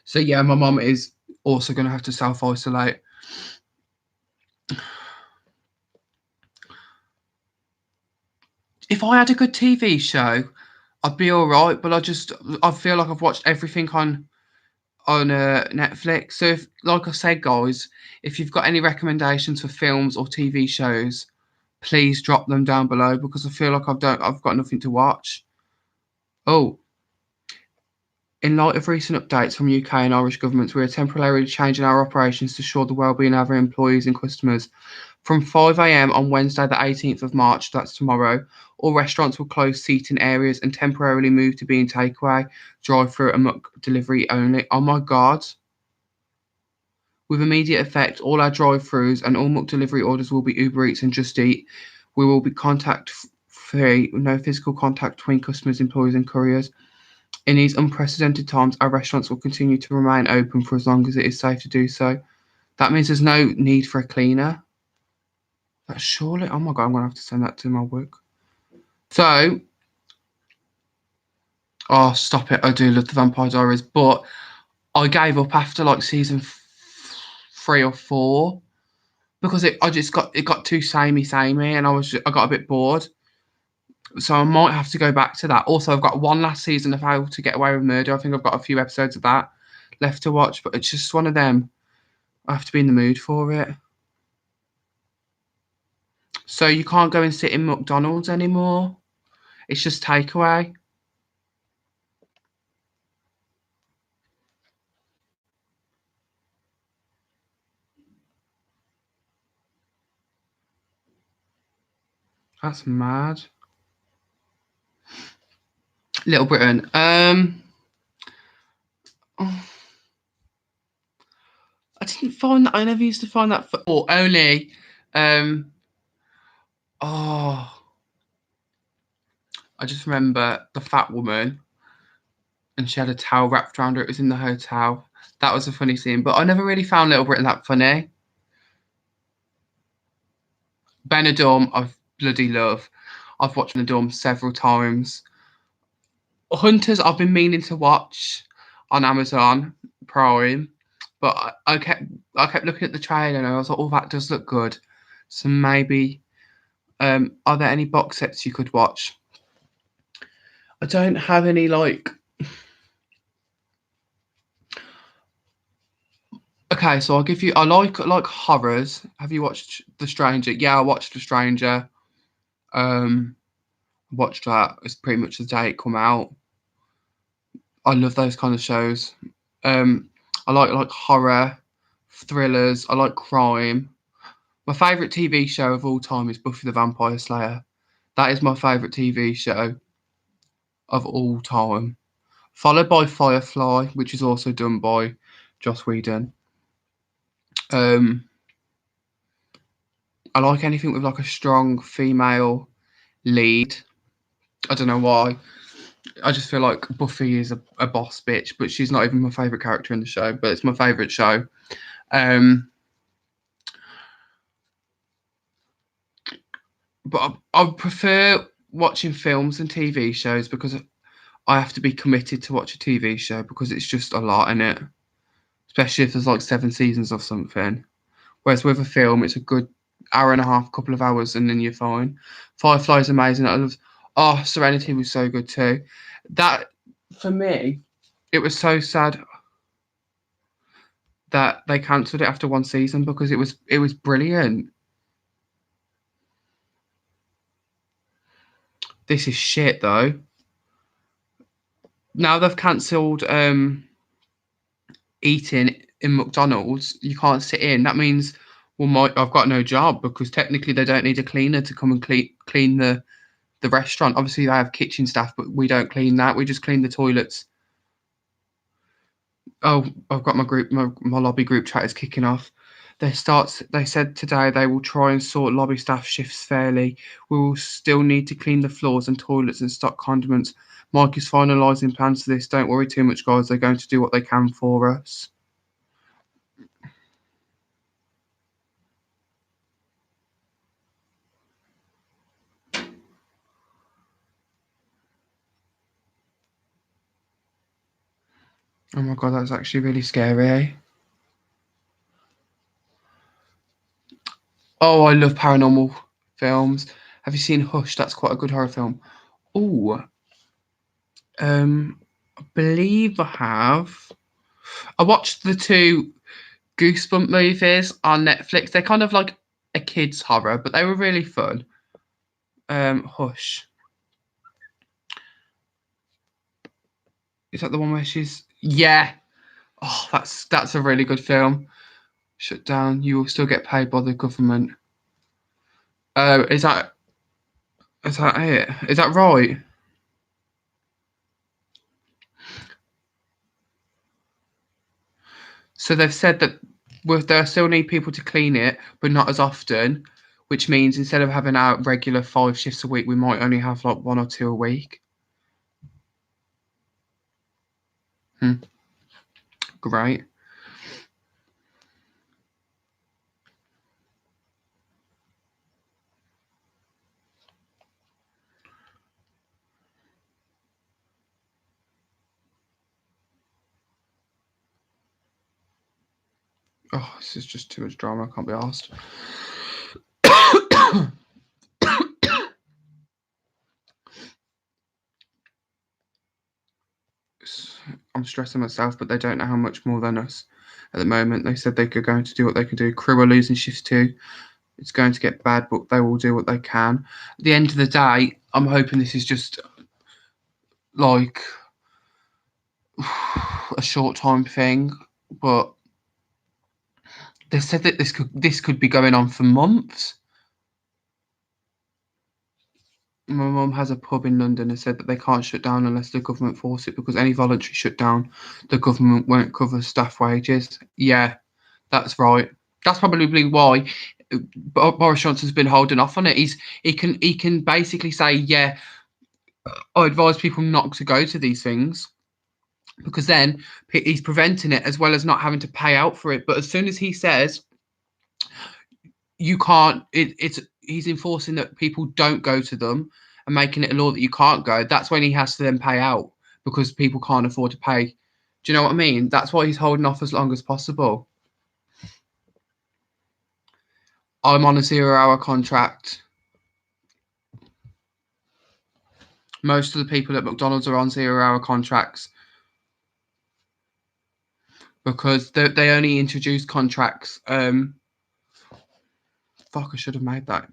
So yeah, my mum is also going to have to self-isolate. If I had a good TV show, I'd be all right. But I feel like I've watched everything on Netflix. So, if, like I said, guys, if you've got any recommendations for films or TV shows, please drop them down below, because I feel like I've got nothing to watch. Oh, in light of recent updates from UK and Irish governments, we are temporarily changing our operations to ensure the well-being of our employees and customers. From 5 a.m. on Wednesday, the 18th of March, that's tomorrow, all restaurants will close seating areas and temporarily move to being takeaway, drive-through, and delivery only. Oh my God. With immediate effect, all our drive-throughs and all delivery orders will be Uber Eats and Just Eat. We will be contact-free, no physical contact between customers, employees, and couriers. In these unprecedented times, our restaurants will continue to remain open for as long as it is safe to do so. That means there's no need for a cleaner. That's surely, oh my God, I'm going to have to send that to my work. So, oh, stop it. I do love the Vampire Diaries, but I gave up after like season 3 or 4 because it got too samey, and I got a bit bored. So I might have to go back to that. Also, I've got one last season of How to Get Away with Murder. I think I've got a few episodes of that left to watch, but it's just one of them. I have to be in the mood for it. So you can't go and sit in McDonald's anymore. It's just takeaway. That's mad. Little Britain. Oh, I didn't find that. I never used to find that for only. Oh, I just remember the fat woman, and she had a towel wrapped around her. It was in the hotel. That was a funny scene, but I never really found Little Britain that funny. Benidorm, I bloody love. I've watched Benidorm several times. Hunters, I've been meaning to watch on Amazon Prime, but I kept looking at the trailer and I was like, oh, that does look good. So maybe, are there any box sets you could watch? I don't have any like. Okay, so I'll give you. I like horrors. Have you watched The Stranger? Yeah, I watched The Stranger. Watched that. It's pretty much the day it come out. I love those kind of shows. I like horror, thrillers. I like crime. My favourite TV show of all time is Buffy the Vampire Slayer. That is my favourite TV show of all time. Followed by Firefly, which is also done by Joss Whedon. I like anything with like a strong female lead. I don't know why. I just feel like Buffy is a boss bitch, but she's not even my favourite character in the show, but it's my favourite show. But I prefer watching films and TV shows because I have to be committed to watch a TV show because it's just a lot in it, especially if there's like 7 seasons of something. Whereas with a film, it's a good hour and a half, couple of hours, and then you're fine. Firefly is amazing. I love. Oh, Serenity was so good too. That for me, it was so sad that they cancelled it after 1 season because it was brilliant. This is shit though. Now they've cancelled eating in McDonald's. You can't sit in. That means, well, I've got no job because technically they don't need a cleaner to come and clean the restaurant. Obviously they have kitchen staff, but we don't clean that. We just clean the toilets. Oh, I've got my lobby group chat is kicking off. They said today they will try and sort lobby staff shifts fairly. We will still need to clean the floors and toilets and stock condiments. Mike is finalising plans for this. Don't worry too much, guys. They're going to do what they can for us. Oh my god, that's actually really scary. Oh, I love paranormal films. Have you seen Hush? That's quite a good horror film. Oh, I believe I have. I watched the 2 Goosebump movies on Netflix. They're kind of like a kids horror, but they were really fun. Hush. Is that the one where she's? Yeah. Oh, that's a really good film. Shut down. You will still get paid by the government. Oh, is that it? Is that right? So they've said that they still need people to clean it, but not as often, which means instead of having our regular 5 shifts a week, we might only have like 1 or 2 a week. Great. Oh, this is just too much drama. I can't be asked. I'm stressing myself, but they don't know how much more than us at the moment. They said they are going to do what they can do. Crew are losing shifts too. It's going to get bad, but they will do what they can. At the end of the day, I'm hoping this is just like a short time thing, but they said that this could be going on for months. My mum has a pub in London and said that they can't shut down unless the government force it, because any voluntary shutdown, the government won't cover staff wages. Yeah, that's right. That's probably why Boris Johnson's been holding off on it. He can basically say, yeah, I advise people not to go to these things, because then he's preventing it as well as not having to pay out for it. But as soon as he says you can't, he's enforcing that people don't go to them and making it a law that you can't go. That's when he has to then pay out, because people can't afford to pay. Do you know what I mean? That's why he's holding off as long as possible. I'm on a 0-hour contract. Most of the people at McDonald's are on 0-hour contracts because they only introduced contracts. Fuck, I should have made that.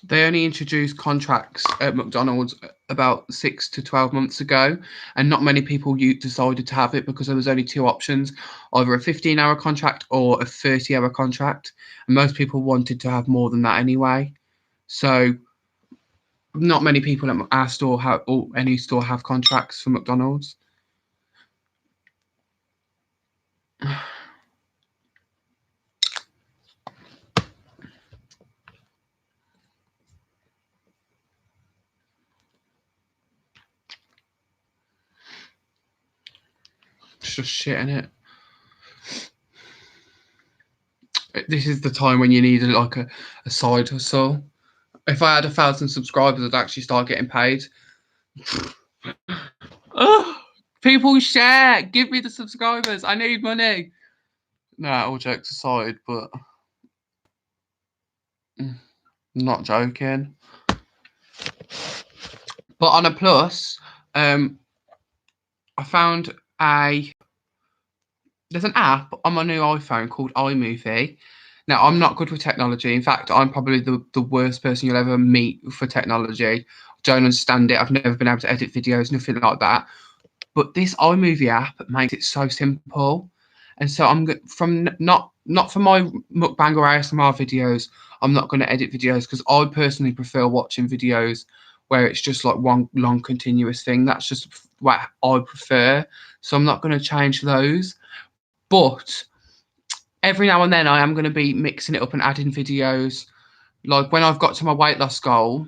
They only introduced contracts at McDonald's about 6 to 12 months ago, and not many people decided to have it because there was only 2 options, either a 15-hour contract or a 30-hour contract, and most people wanted to have more than that anyway. So not many people at our store have, or any store, have contracts for McDonald's. It's just shit, innit? This is the time when you need like a side hustle. If I had 1,000 subscribers, I'd actually start getting paid. Oh, people share. Give me the subscribers. I need money. Nah, all jokes aside, but not joking. But on a plus, I found there's an app on my new iPhone called iMovie. Now, I'm not good with technology. In fact, I'm probably the worst person you'll ever meet for technology. Don't understand it. I've never been able to edit videos, nothing like that. But this iMovie app makes it so simple. And so I'm from not for my mukbang or ASMR videos, I'm not going to edit videos, because I personally prefer watching videos where it's just like one long continuous thing. That's just what I prefer. So I'm not going to change those. But every now and then I am going to be mixing it up and adding videos. Like when I've got to my weight loss goal,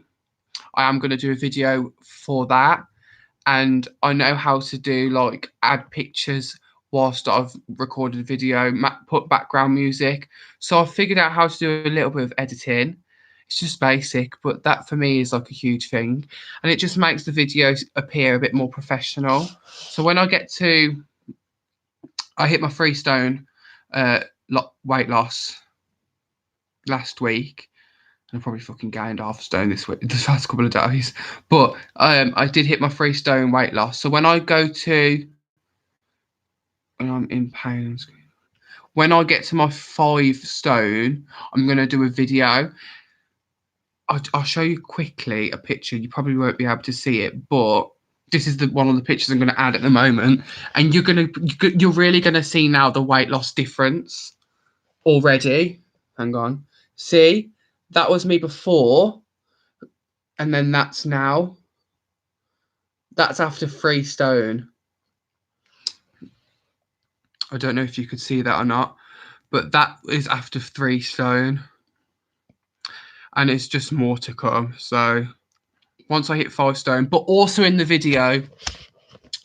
I am going to do a video for that. And I know how to do like add pictures whilst I've recorded a video, put background music. So I've figured out how to do a little bit of editing. It's just basic, but that for me is like a huge thing. And it just makes the videos appear a bit more professional. So when I hit my 3 stone weight loss last week. And I probably fucking gained half a stone this week, the past couple of days. But I did hit my 3 stone weight loss. So when I go to, when I'm in pain, when I get to my 5 stone, I'm going to do a video. I'll show you quickly a picture. You probably won't be able to see it, but this is one of the pictures I'm going to add at the moment. And you're really going to see now the weight loss difference already. Hang on. See? That was me before, and then that's now. That's after 3 stone. I don't know if you could see that or not, but that is after 3 stone. And it's just more to come. So once I hit 5 stone, but also in the video,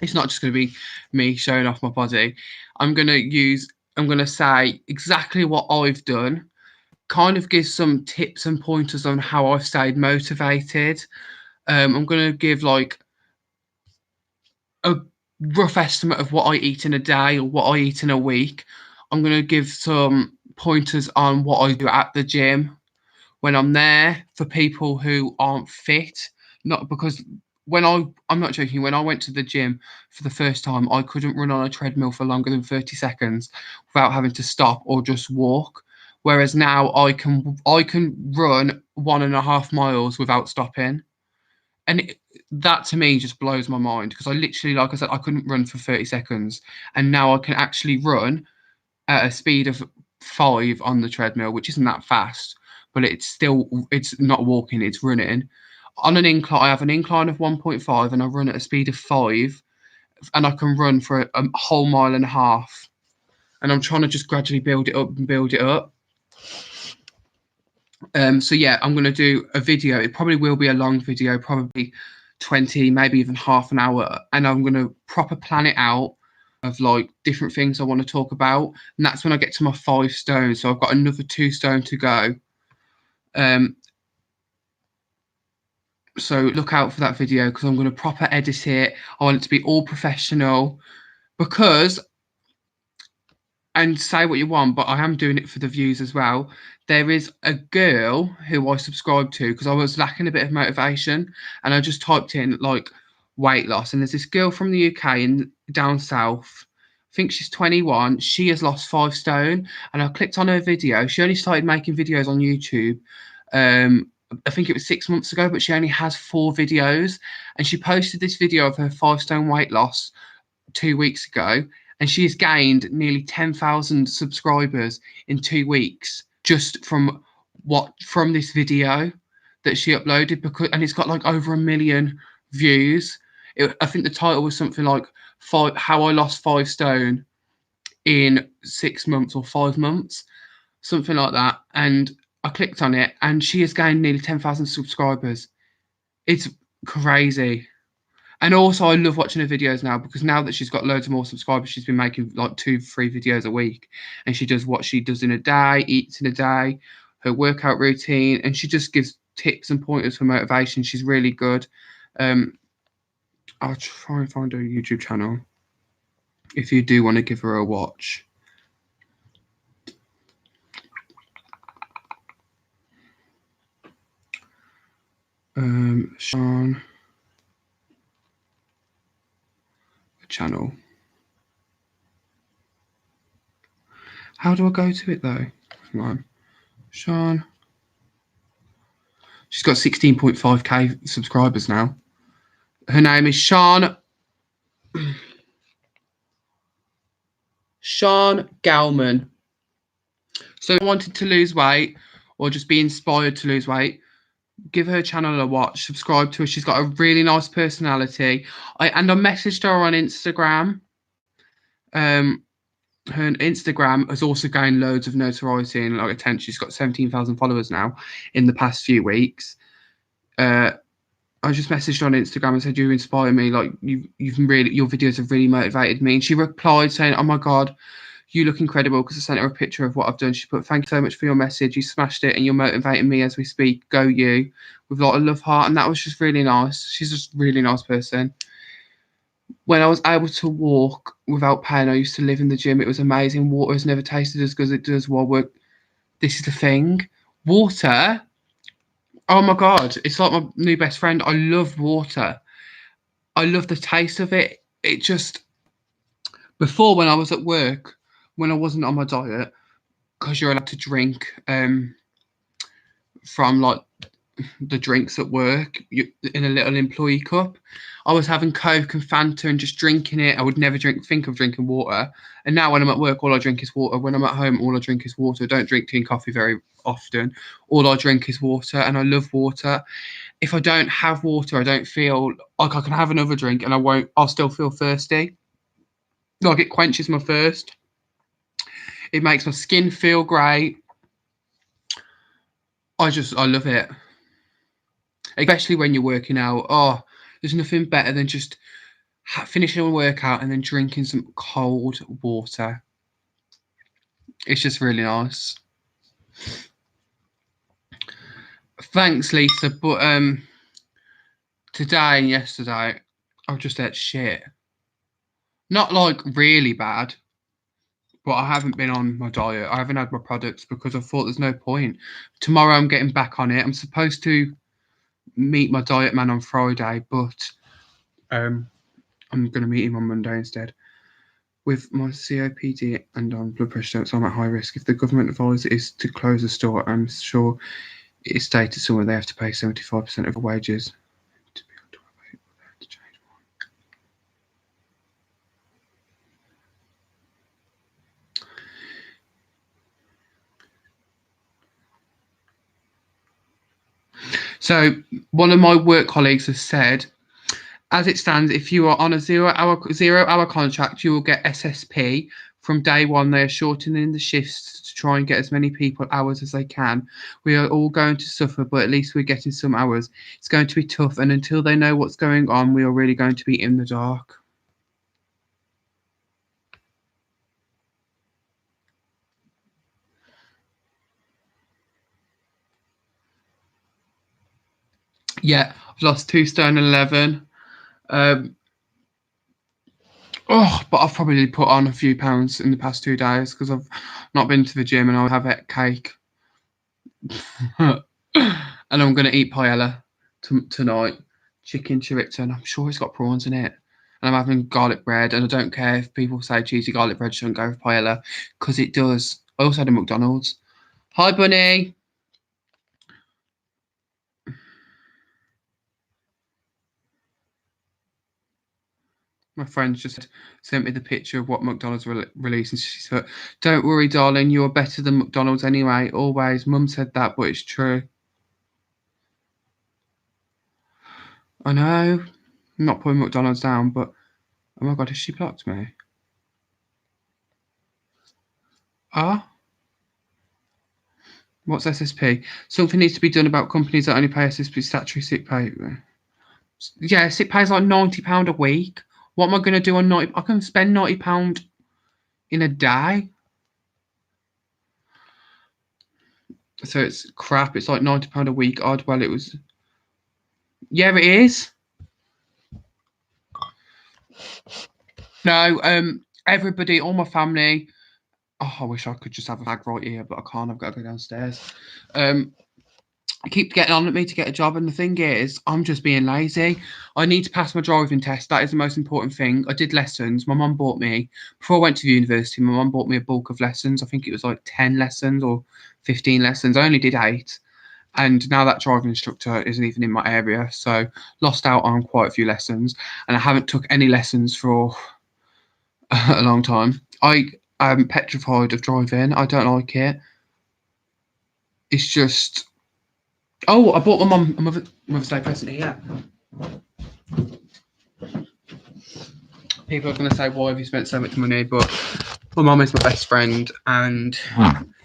it's not just going to be me showing off my body. I'm going to say exactly what I've done, kind of give some tips and pointers on how I've stayed motivated. I'm going to give like a rough estimate of what I eat in a day or what I eat in a week. I'm going to give some pointers on what I do at the gym when I'm there for people who aren't fit. Not because I'm not joking, when I went to the gym for the first time, I couldn't run on a treadmill for longer than 30 seconds without having to stop or just walk. Whereas now I can run 1.5 miles without stopping. And that to me just blows my mind, because I literally, like I said, I couldn't run for 30 seconds. And now I can actually run at a speed of 5 on the treadmill, which isn't that fast, but it's not walking, it's running. On an incline, I have an incline of 1.5 and I run at a speed of 5, and I can run for a whole 1.5 miles. And I'm trying to just gradually build it up and build it up. So yeah, I'm going to do a video. It probably will be a long video, probably 20, maybe even half an hour. And I'm going to proper plan it out of like different things I want to talk about. And that's when I get to my 5 stone. So I've got another 2 stone to go. So look out for that video, because I'm going to proper edit it. I want it to be all professional, because, and say what you want, but I am doing it for the views as well. There is a girl who I subscribed to because I was lacking a bit of motivation, and I just typed in like weight loss, and there's this girl from the UK in down south. I think she's 21. She has lost 5 stone, and I clicked on her video. She only started making videos on YouTube. I think it was 6 months ago, but she only has 4 videos, and she posted this video of her 5 stone weight loss 2 weeks ago, and she has gained nearly 10,000 subscribers in 2 weeks just from this video that she uploaded, and it's got like over 1 million views. I think the title was something like how I lost 5 stone in 6 months or 5 months, something like that. And I clicked on it, and she has gained nearly 10,000 subscribers. It's crazy. And also, I love watching her videos now, because now that she's got loads more subscribers, she's been making like 2-3 videos a week. And she does what she does in a day, eats in a day, her workout routine, and she just gives tips and pointers for motivation. She's really good. I'll try and find her YouTube channel if you do want to give her a watch. Sean channel. How do I go to it though? Hang on. Sean. She's got 16.5k subscribers now. Her name is Sean Galman. So if you wanted to lose weight or just be inspired to lose weight, give her channel a watch, subscribe to her. She's got a really nice personality. I messaged her on Instagram. Her Instagram has also gained loads of notoriety and like attention. She's got 17,000 followers now in the past few weeks. I just messaged on Instagram and said, you inspire me. Like you've really, your videos have really motivated me. And she replied saying, oh my God, you look incredible, because I sent her a picture of what I've done. She put, thank you so much for your message. You smashed it and you're motivating me as we speak. Go you. With like a love heart. And that was just really nice. She's just a really nice person. When I was able to walk without pain, I used to live in the gym. It was amazing. Water has never tasted as good as it does while work. This is the thing. Water. Oh my God. It's like my new best friend. I love water. I love the taste of it. It just, before when I was at work, when I wasn't on my diet, because you're allowed to drink from like the drinks at work in a little employee cup, I was having Coke and Fanta and just drinking it. I would never think of drinking water. And now when I'm at work, all I drink is water. When I'm at home, all I drink is water. I don't drink tea and coffee very often. All I drink is water, and I love water. If I don't have water, I don't feel like I can have another drink and I'll still feel thirsty. Like it quenches my thirst. It makes my skin feel great. I love it. Especially when you're working out. Oh, there's nothing better than just finishing a workout and then drinking some cold water. It's just really nice. Thanks, Lisa. But today and yesterday, I've just ate shit. Not like really bad, but I haven't been on my diet. I haven't had my products because I thought there's no point. Tomorrow I'm getting back on it. I'm supposed to meet my diet man on Friday, but I'm going to meet him on Monday instead. With my COPD and on blood pressure, so I'm at high risk. If the government advice is to close the store, I'm sure it is stated somewhere they have to pay 75% of the wages to be able to wait to change one. So one of my work colleagues has said, as it stands, if you are on a 0 hour contract, you will get SSP from day one. They are shortening the shifts to try and get as many people hours as they can. We are all going to suffer, but at least we're getting some hours. It's going to be tough, and until they know what's going on, we are really going to be in the dark. Yeah, I've lost 2 stone and 11. But I've probably put on a few pounds in the past 2 days because I've not been to the gym, and I'll have a cake. And I'm going to eat paella tonight. Chicken chorizo, and I'm sure it's got prawns in it. And I'm having garlic bread, and I don't care if people say cheesy garlic bread shouldn't go with paella, because it does. I also had a McDonald's. Hi, Bunny. My friend just sent me the picture of what McDonald's released, and she said, "Don't worry, darling, you're better than McDonald's anyway. Always." Mum said that, but it's true. I know. I'm not putting McDonald's down, but oh my God, has she blocked me? What's SSP? Something needs to be done about companies that only pay SSP statutory sick pay. Yeah, sick pay is like £90 a week. What am I going to do on 90? I can spend £90 in a day. So it's crap. It's like £90 a week. Odd. Well, it was. Yeah, it is. No, everybody, all my family. Oh, I wish I could just have a bag right here, but I can't. I've got to go downstairs. I keep getting on at me to get a job, and the thing is, I'm just being lazy. I need to pass my driving test. That is the most important thing. I did lessons. My mum bought me, before I went to university, my mum bought me a bulk of lessons. I think it was like 10 lessons or 15 lessons. I only did 8. And now that driving instructor isn't even in my area, so lost out on quite a few lessons. And I haven't took any lessons for a long time. I am petrified of driving. I don't like it. It's just... Oh, I bought my mum a Mother's Day present here. People are going to say, why have you spent so much money? But my mum is my best friend, and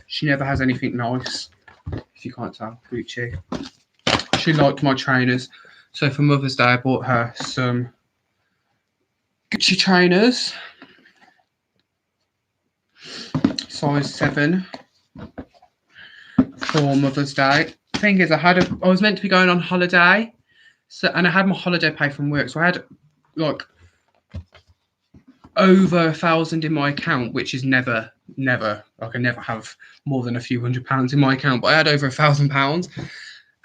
she never has anything nice. If you can't tell, Gucci. She liked my trainers, So for Mother's Day, I bought her some Gucci trainers, size 7, for Mother's Day. Thing is, I was meant to be going on holiday, and I had my holiday pay from work, so I had like over 1,000 in my account, which is never, like I never have more than a few £100 in my account, but I had over £1,000.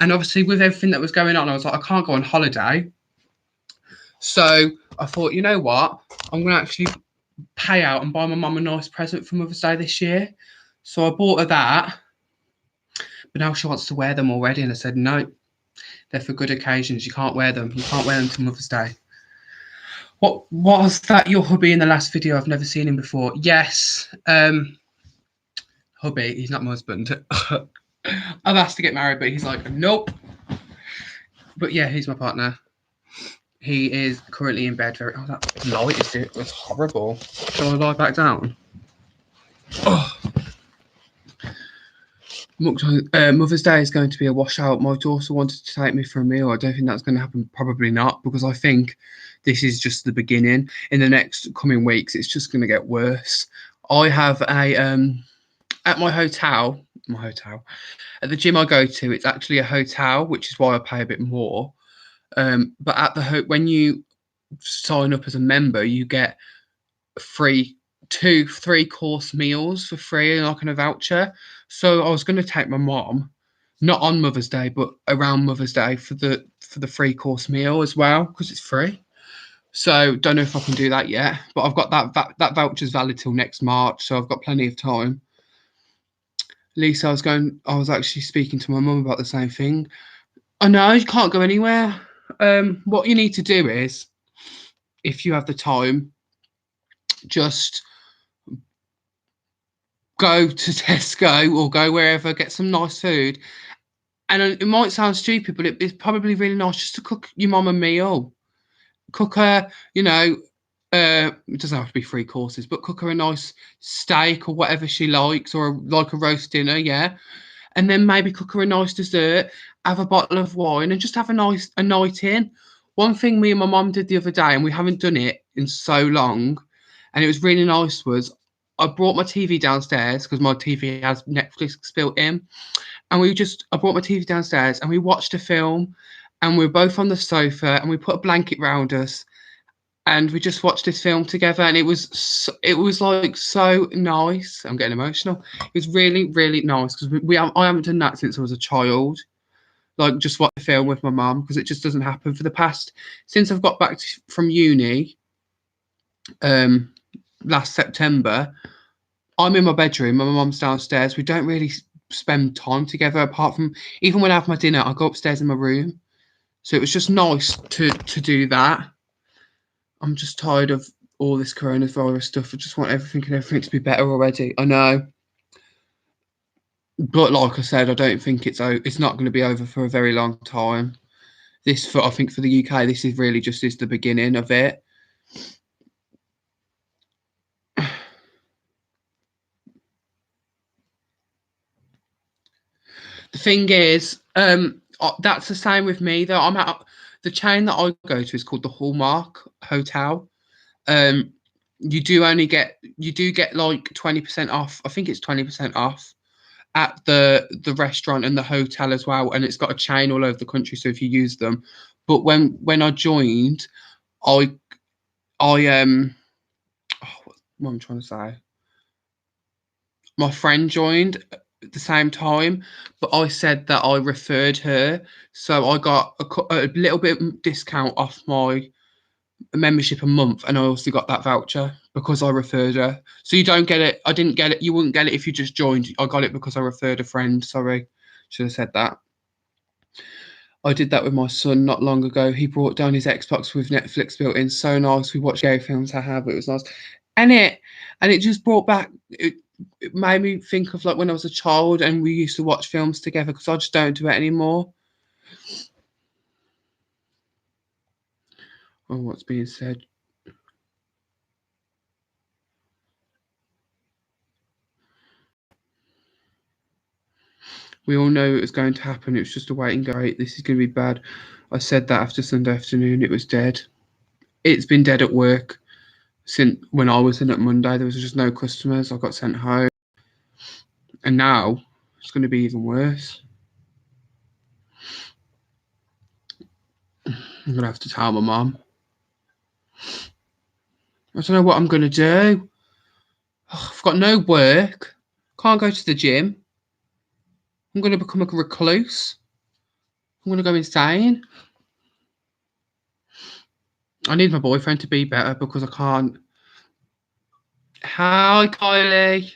And obviously with everything that was going on, I was like, I can't go on holiday. So I thought, you know what? I'm going to actually pay out and buy my mum a nice present for Mother's Day this year. So I bought her that. But now she wants to wear them already. And I said, no, they're for good occasions. You can't wear them. You can't wear them till Mother's Day. What was that your hubby in the last video? I've never seen him before. Yes. Hubby, he's not my husband. I've asked to get married, but he's like, nope. But yeah, he's my partner. He is currently in bed. Oh, that light is it was horrible. Shall I lie back down? Oh. Mother's Day is going to be a washout. My daughter wanted to take me for a meal. I don't think that's going to happen. Probably not, because I think this is just the beginning. In the next coming weeks, it's just going to get worse. I have a at my hotel, at the gym I go to, it's actually a hotel, which is why I pay a bit more. But at the when you sign up as a member, you get free 2-3 course meals for free, like in a voucher. So I was going to take my mom, not on Mother's Day, but around Mother's Day for the 3-course meal as well, because it's free. So don't know if I can do that yet, but I've got that voucher's valid till next March, so I've got plenty of time. Lisa, I was actually speaking to my mum about the same thing. I know you can't go anywhere. What you need to do is, if you have the time, just go to Tesco or go wherever, get some nice food. And it might sound stupid, but it's probably really nice just to cook your mum a meal. Cook her, you know, it doesn't have to be 3 courses, but cook her a nice steak or whatever she likes, or like a roast dinner, yeah. And then maybe cook her a nice dessert, have a bottle of wine, and just have a night in. One thing me and my mum did the other day, and we haven't done it in so long, and it was really nice, was I brought my TV downstairs because my TV has Netflix built in. And I brought my TV downstairs and we watched a film, and we were both on the sofa and we put a blanket round us and we just watched this film together, and it was like so nice. I'm getting emotional. It was really, really nice because I haven't done that since I was a child. Like just watch a film with my mum, because it just doesn't happen for the past, since I've got back from uni last September. I'm in my bedroom, my mum's downstairs. We don't really spend time together, apart from even when I have my dinner, I go upstairs in my room. So it was just nice to do that. I'm just tired of all this coronavirus stuff. I just want everything to be better already. I know. But like I said, I don't think it's not going to be over for a very long time. I think for the UK, this is really just the beginning of it. The thing is, that's the same with me though. I'm at the chain that I go to is called the Hallmark Hotel. You do get like 20% off. I think it's 20% off at the restaurant and the hotel as well, and it's got a chain all over the country. So if you use them, but when I joined, I what am I trying to say? My friend joined at the same time, but I said that I referred her, so I got a little bit discount off my membership a month, and I also got that voucher because I referred her. So you don't get it. I didn't get it. You wouldn't get it if you just joined. I got it because I referred a friend. Sorry, should have said that. I did that with my son not long ago. He brought down his Xbox with Netflix built in. So nice. We watched gay films. I have. It was nice, and it just brought back. It made me think of like when I was a child and we used to watch films together, because I just don't do it anymore. Oh, what's being said? We all know it was going to happen. It was just a waiting game. This is going to be bad. I said that after Sunday afternoon. It was dead. It's been dead at work since when I was in at Monday. There was just no customers. I got sent home. And now it's going to be even worse. I'm going to have to tell my mum. I don't know what I'm going to do. I've got no work. Can't go to the gym. I'm going to become a recluse. I'm going to go insane. I need my boyfriend to be better because I can't. Hi, Kylie.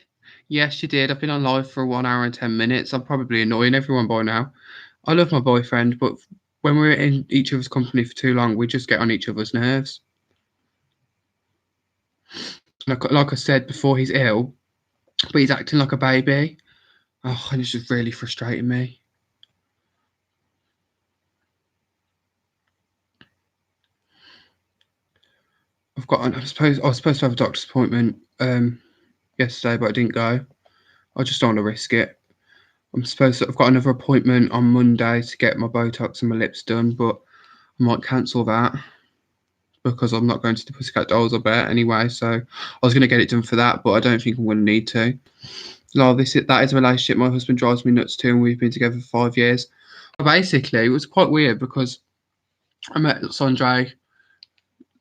Yes, you did. I've been on live for 1 hour and 10 minutes. I'm probably annoying everyone by now. I love my boyfriend, but when we're in each other's company for too long, we just get on each other's nerves. Like I said before, he's ill, but he's acting like a baby. Oh, and it's just really frustrating me. I was supposed to have a doctor's appointment yesterday, but I didn't go. I just don't want to risk it. I've got another appointment on Monday to get my Botox and my lips done, but I might cancel that because I'm not going to the Pussycat Dolls, I bet, anyway. So I was going to get it done for that, but I don't think I'm going to need to. No, that is a relationship my husband drives me nuts to, and we've been together for 5 years. Basically, it was quite weird because I met Sondre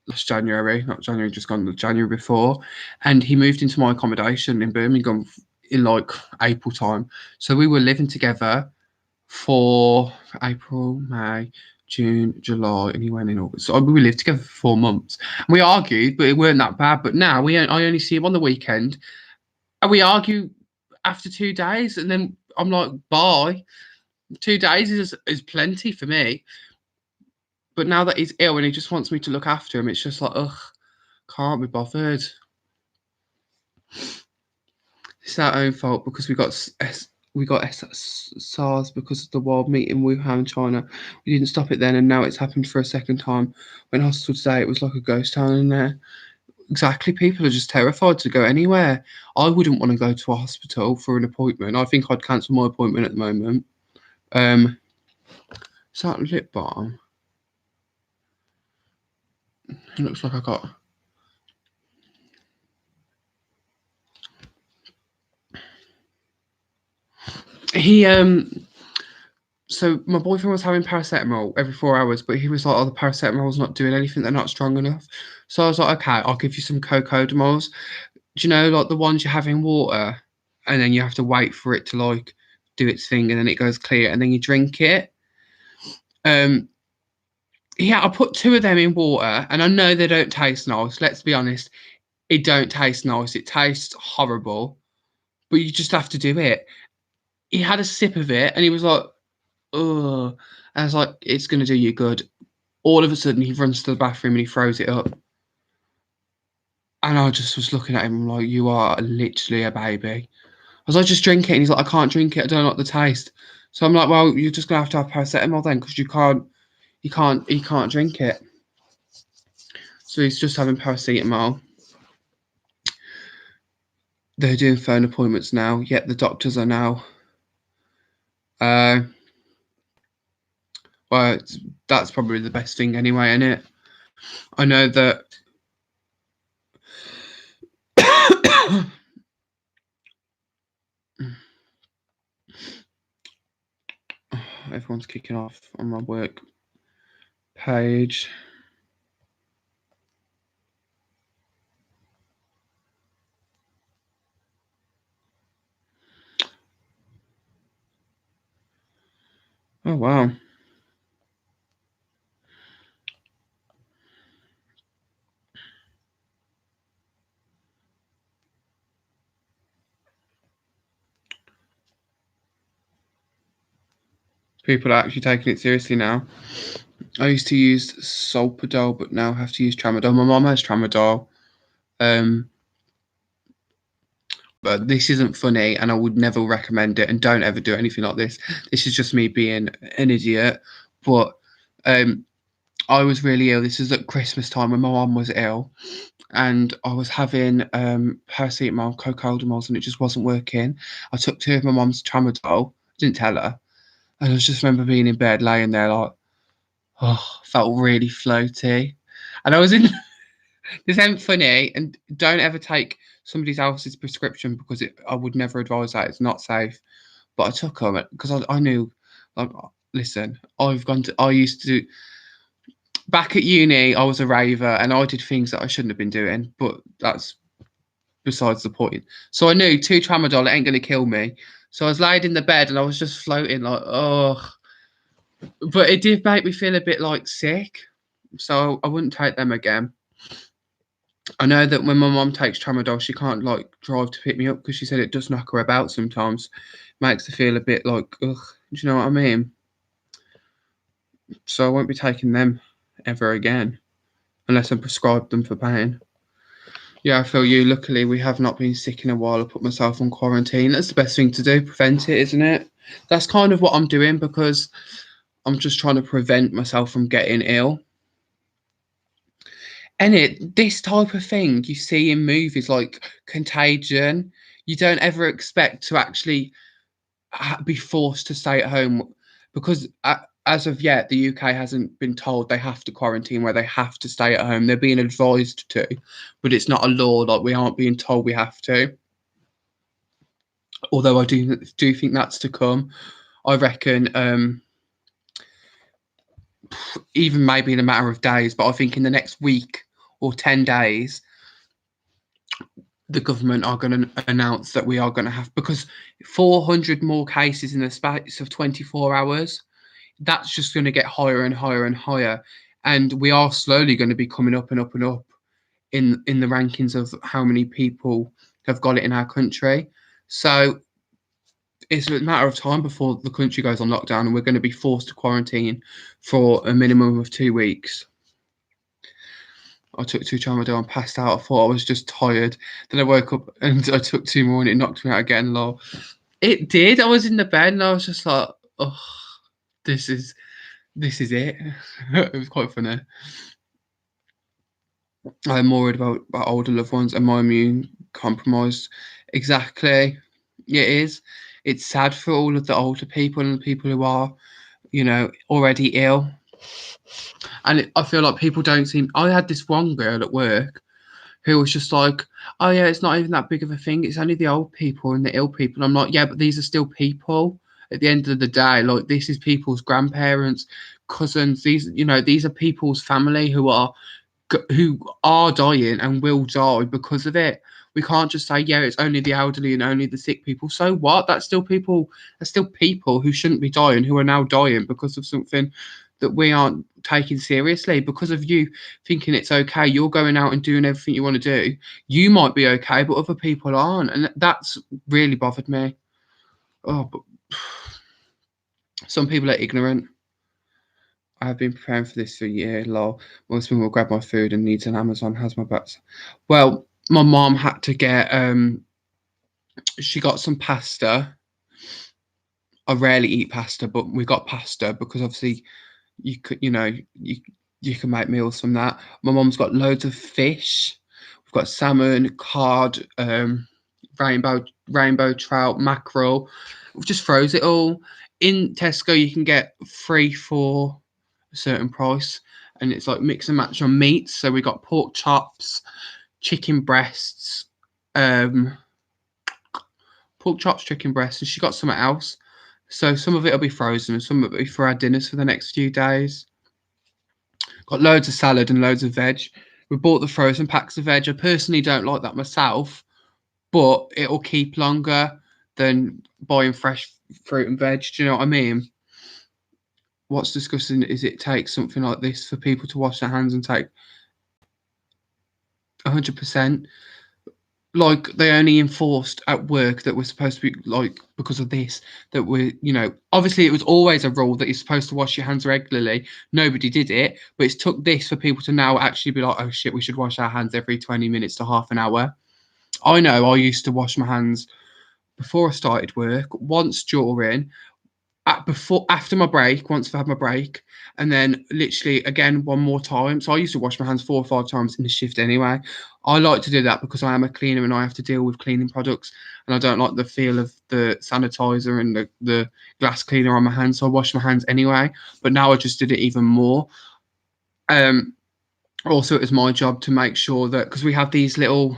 last January, not January just gone, the January before, and he moved into my accommodation in Birmingham in like April time. So we were living together for April, May, June, July, and he went in August. So we lived together for 4 months. And we argued, but it weren't that bad. But now I only see him on the weekend, and we argue after 2 days, and then I'm like, bye. 2 days is plenty for me. But now that he's ill and he just wants me to look after him, it's just like, ugh, can't be bothered. It's our own fault because we got SARS because of the wild meat in Wuhan, China. We didn't stop it then, and now it's happened for a second time. Went hospital today, it was like a ghost town in there. Exactly, people are just terrified to go anywhere. I wouldn't want to go to a hospital for an appointment. I think I'd cancel my appointment at the moment. Is that lip balm? It looks like I got. So my boyfriend was having paracetamol every 4 hours, but he was like, "Oh, the paracetamol's not doing anything. They're not strong enough." So I was like, "Okay, I'll give you some cocodamols." Do you know, like the ones you have in water, and then you have to wait for it to like do its thing, and then it goes clear, and then you drink it. Yeah, I put 2 of them in water, and I know they don't taste nice. Let's be honest, it don't taste nice. It tastes horrible, but you just have to do it. He had a sip of it, and he was like, "Ugh." I was like, "It's gonna do you good." All of a sudden, he runs to the bathroom and he throws it up. And I just was looking at him like, "You are literally a baby." I was like, "Just drink it." And he's like, "I can't drink it. I don't like the taste." So I'm like, "Well, you're just gonna have to have paracetamol then, because you can't drink it." So he's just having paracetamol. They're doing phone appointments now. Yet the doctors are now. Well, that's probably the best thing anyway, isn't it? I know that. Everyone's kicking off on my work page. Oh wow. People are actually taking it seriously now. I used to use Solpadol, but now have to use Tramadol. My mum has Tramadol. But this isn't funny, and I would never recommend it. And don't ever do anything like this. This is just me being an idiot. But I was really ill. This is at Christmas time when my mum was ill, and I was having paracetamol, cocodamols, and it just wasn't working. I took 2 of my mum's Tramadol. Didn't tell her. And I just remember being in bed, laying there like, oh, felt really floaty. And I was in, this ain't funny, and don't ever take somebody else's prescription because I would never advise that. It's not safe. But I took them because I knew, like, listen, I used to do, back at uni, I was a raver and I did things that I shouldn't have been doing, but that's besides the point. So I knew 2 tramadol, it ain't going to kill me. So I was laid in the bed and I was just floating like, oh. But it did make me feel a bit like sick. So I wouldn't take them again. I know that when my mum takes tramadol, she can't like drive to pick me up because she said it does knock her about sometimes. Makes her feel a bit like, ugh, do you know what I mean? So I won't be taking them ever again unless I'm prescribed them for pain. Yeah, I feel you. Luckily, we have not been sick in a while. I put myself on quarantine. That's the best thing to do, prevent it, isn't it? That's kind of what I'm doing because I'm just trying to prevent myself from getting ill. And this type of thing you see in movies like Contagion, you don't ever expect to actually be forced to stay at home because as of yet, the UK hasn't been told they have to quarantine where they have to stay at home. They're being advised to, but it's not a law. Like we aren't being told we have to. Although I do think that's to come. I reckon even maybe in a matter of days, but I think in the next week or 10 days, the government are going to announce that we are going to have, because 400 more cases in the space of 24 hours. That's just going to get higher and higher and higher, and we are slowly going to be coming up and up and up in the rankings of how many people have got it in our country. So it's a matter of time before the country goes on lockdown and we're going to be forced to quarantine for a minimum of 2 weeks. I took 2 tramadol and passed out. I thought I was just tired. Then I woke up and I took 2 more and it knocked me out again. Lol. It did. I was in the bed and I was just like, oh, this is it. It was quite funny. I'm worried about older loved ones and my immune compromised. Exactly. It is. It's sad for all of the older people and the people who are, already ill. And I feel like people don't seem. I had this one girl at work who was just like, oh, yeah, it's not even that big of a thing. It's only the old people and the ill people. And I'm like, yeah, but these are still people at the end of the day. Like, this is people's grandparents, cousins. These are people's family who are dying and will die because of it. We can't just say, yeah, it's only the elderly and only the sick people. So what? That's still people who shouldn't be dying, who are now dying because of something that we aren't taking seriously. Because of you thinking it's okay, you're going out and doing everything you want to do. You might be okay, but other people aren't. And that's really bothered me. Oh, but some people are ignorant. I've been preparing for this for a year. Lol. My husband will grab my food and needs an Amazon has my butts. Well, my mom had to get she got some pasta. I rarely eat pasta, but we got pasta because obviously you could, you can make meals from that. My mom's got loads of fish. We've got salmon, cod, rainbow trout, mackerel. We've just froze it all. In Tesco, you can get 3 for a certain price, and it's like mix and match on meats. So we got pork chops, chicken breasts, and she got something else. So some of it will be frozen and some of it will be for our dinners for the next few days. Got loads of salad and loads of veg. We bought the frozen packs of veg. I personally don't like that myself, but it'll keep longer than buying fresh fruit and veg. Do you know what I mean? What's disgusting is it takes something like this for people to wash their hands and take 100%. Like, they only enforced at work that we're supposed to be, like, because of this, that we're, obviously it was always a rule that you're supposed to wash your hands regularly. Nobody did it, but it's took this for people to now actually be like, oh shit, we should wash our hands every 20 minutes to half an hour. I know I used to wash my hands before I started work, once during, after my break, once I've had my break, and then literally again one more time. So I used to wash my hands 4 or 5 times in the shift anyway. I like to do that because I am a cleaner and I have to deal with cleaning products. and I don't like the feel of the sanitizer and the glass cleaner on my hands, so I wash my hands anyway. But now I just did it even more. Also, it was my job to make sure that, because we have these little,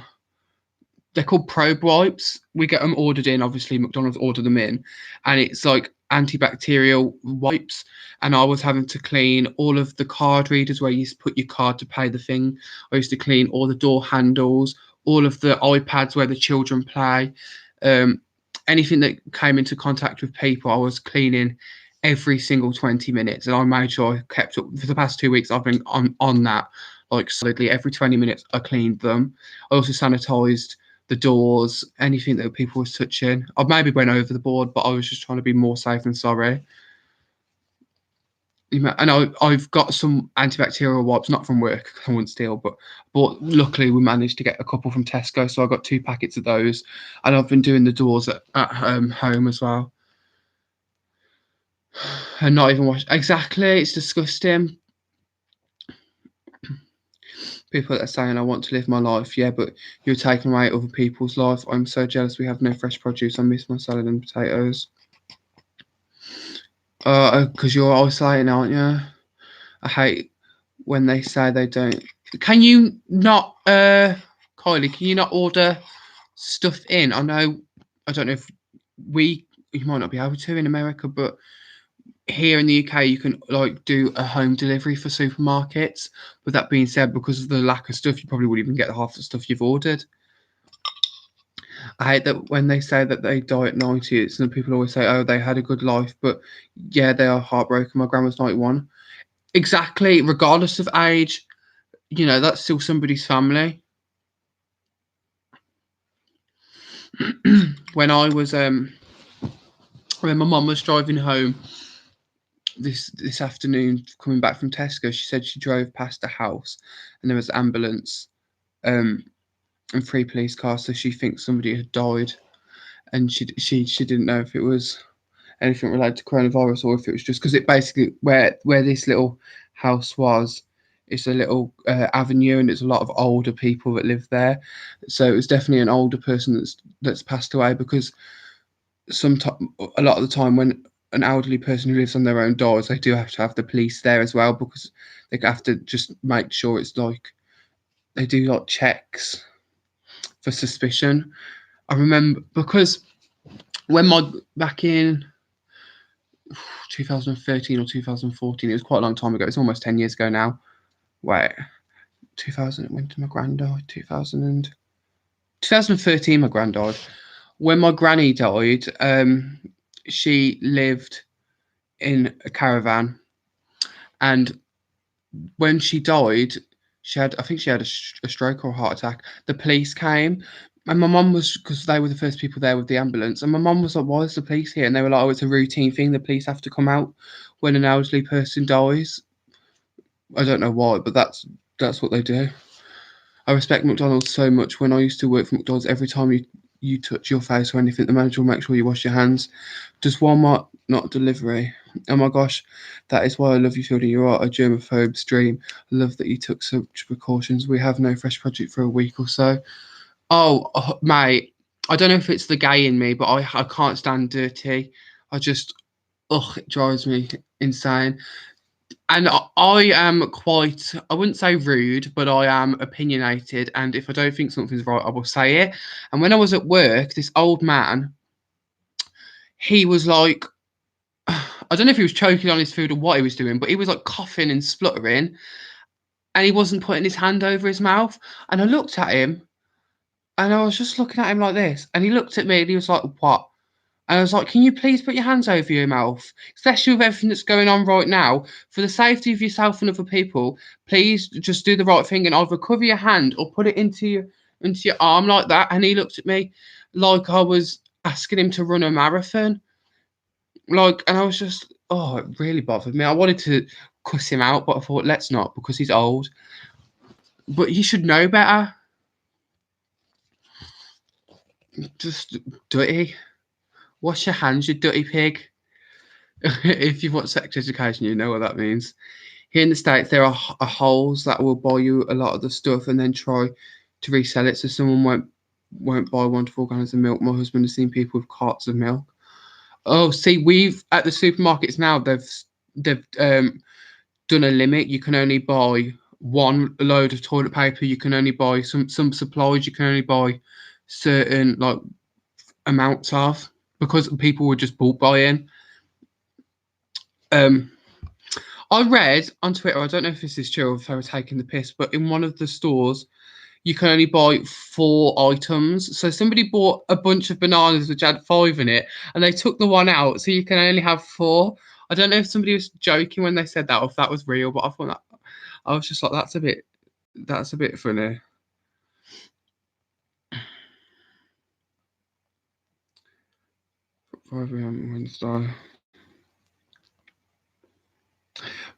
they're called probe wipes. We get them ordered in. Obviously, McDonald's order them in, and it's like antibacterial wipes. And I was having to clean all of the card readers where you used to put your card to pay the thing. I used to clean all the door handles, all of the iPads where the children play, anything that came into contact with people. I was cleaning every single 20 minutes, and I made sure I kept up. For the past 2 weeks, I've been on that, like, solidly. Every 20 minutes, I cleaned them. I also sanitized the doors, anything that people was touching. I maybe went over the board, but I was just trying to be more safe than sorry. And I've got some antibacterial wipes, not from work, I wouldn't steal, but luckily we managed to get a couple from Tesco, so I got 2 packets of those, and I've been doing the doors at home as well. And not even wash. Exactly, it's disgusting. People that are saying, I want to live my life. Yeah, but you're taking away other people's life. I'm so jealous we have no fresh produce. I miss my salad and potatoes. Because you're isolating, aren't you? I hate when they say they don't. Can you not, Kylie, can you not order stuff in? I don't know if you might not be able to in America, but here in the UK, you can like do a home delivery for supermarkets. With that being said, because of the lack of stuff, you probably wouldn't even get half the stuff you've ordered. I hate that when they say that they die at 90, some people always say, oh, they had a good life, but yeah, they are heartbroken. My grandma's 91. Exactly, regardless of age, that's still somebody's family. When my mum was driving home this afternoon, coming back from Tesco, she said she drove past a house and there was an ambulance and 3 police cars, so she thinks somebody had died, and she didn't know if it was anything related to coronavirus or if it was just because it basically where this little house was, it's a little avenue, and it's a lot of older people that live there, so it was definitely an older person that's passed away, because a lot of the time when an elderly person who lives on their own dies, they do have to have the police there as well, because they have to just make sure it's like they do like checks for suspicion. I remember because when back in 2013 or 2014, it was quite a long time ago. It's almost 10 years ago now. Wait, 2000, when did my gran die? 2013, my gran died. When my granny died, she lived in a caravan, and when she died, I think she had a stroke or a heart attack. The police came, and my mum was, because they were the first people there with the ambulance, and my mum was like, why is the police here? And they were like, oh, it's a routine thing. The police have to come out when an elderly person dies. I don't know why, but that's what they do. I respect McDonald's so much. When I used to work for McDonald's, every time you touch your face or anything, the manager will make sure you wash your hands. Does Walmart not delivery? Oh my gosh, that is why I love you, Fieldy. You are a germaphobe's dream. I love that you took such precautions. We have no fresh produce for a week or so. Oh, mate, I don't know if it's the gay in me, but I can't stand dirty. It drives me insane. And I am quite, I wouldn't say rude, but I am opinionated. And if I don't think something's right, I will say it. And when I was at work, this old man, he was like, I don't know if he was choking on his food or what he was doing, but he was like coughing and spluttering, and he wasn't putting his hand over his mouth. And I looked at him, and I was just looking at him like this. And he looked at me, and he was like, what? And I was like, can you please put your hands over your mouth? Especially with everything that's going on right now. For the safety of yourself and other people, please just do the right thing and either cover your hand or put it into your arm like that. And he looked at me like I was asking him to run a marathon. And I was just, it really bothered me. I wanted to cuss him out, but I thought, let's not, because he's old. But he should know better. Just dirty. Wash your hands, you dirty pig. If you've watched sex education, you know what that means. Here in the States, there are holes that will buy you a lot of the stuff and then try to resell it, so someone won't won't buy 1 to 4 gallons of milk. My husband has seen people with carts of milk. Oh, see, we've at the supermarkets now. They've done a limit. You can only buy 1 load of toilet paper. You can only buy some supplies. You can only buy certain like amounts of, because people were just bulk buying. I read on Twitter, I don't know if this is true or if they were taking the piss, but in one of the stores, you can only buy 4 items. So somebody bought a bunch of bananas which had 5 in it, and they took the one out, so you can only have 4. I don't know if somebody was joking when they said that or if that was real, but I thought that, I was just like, that's a bit funny. Wednesday.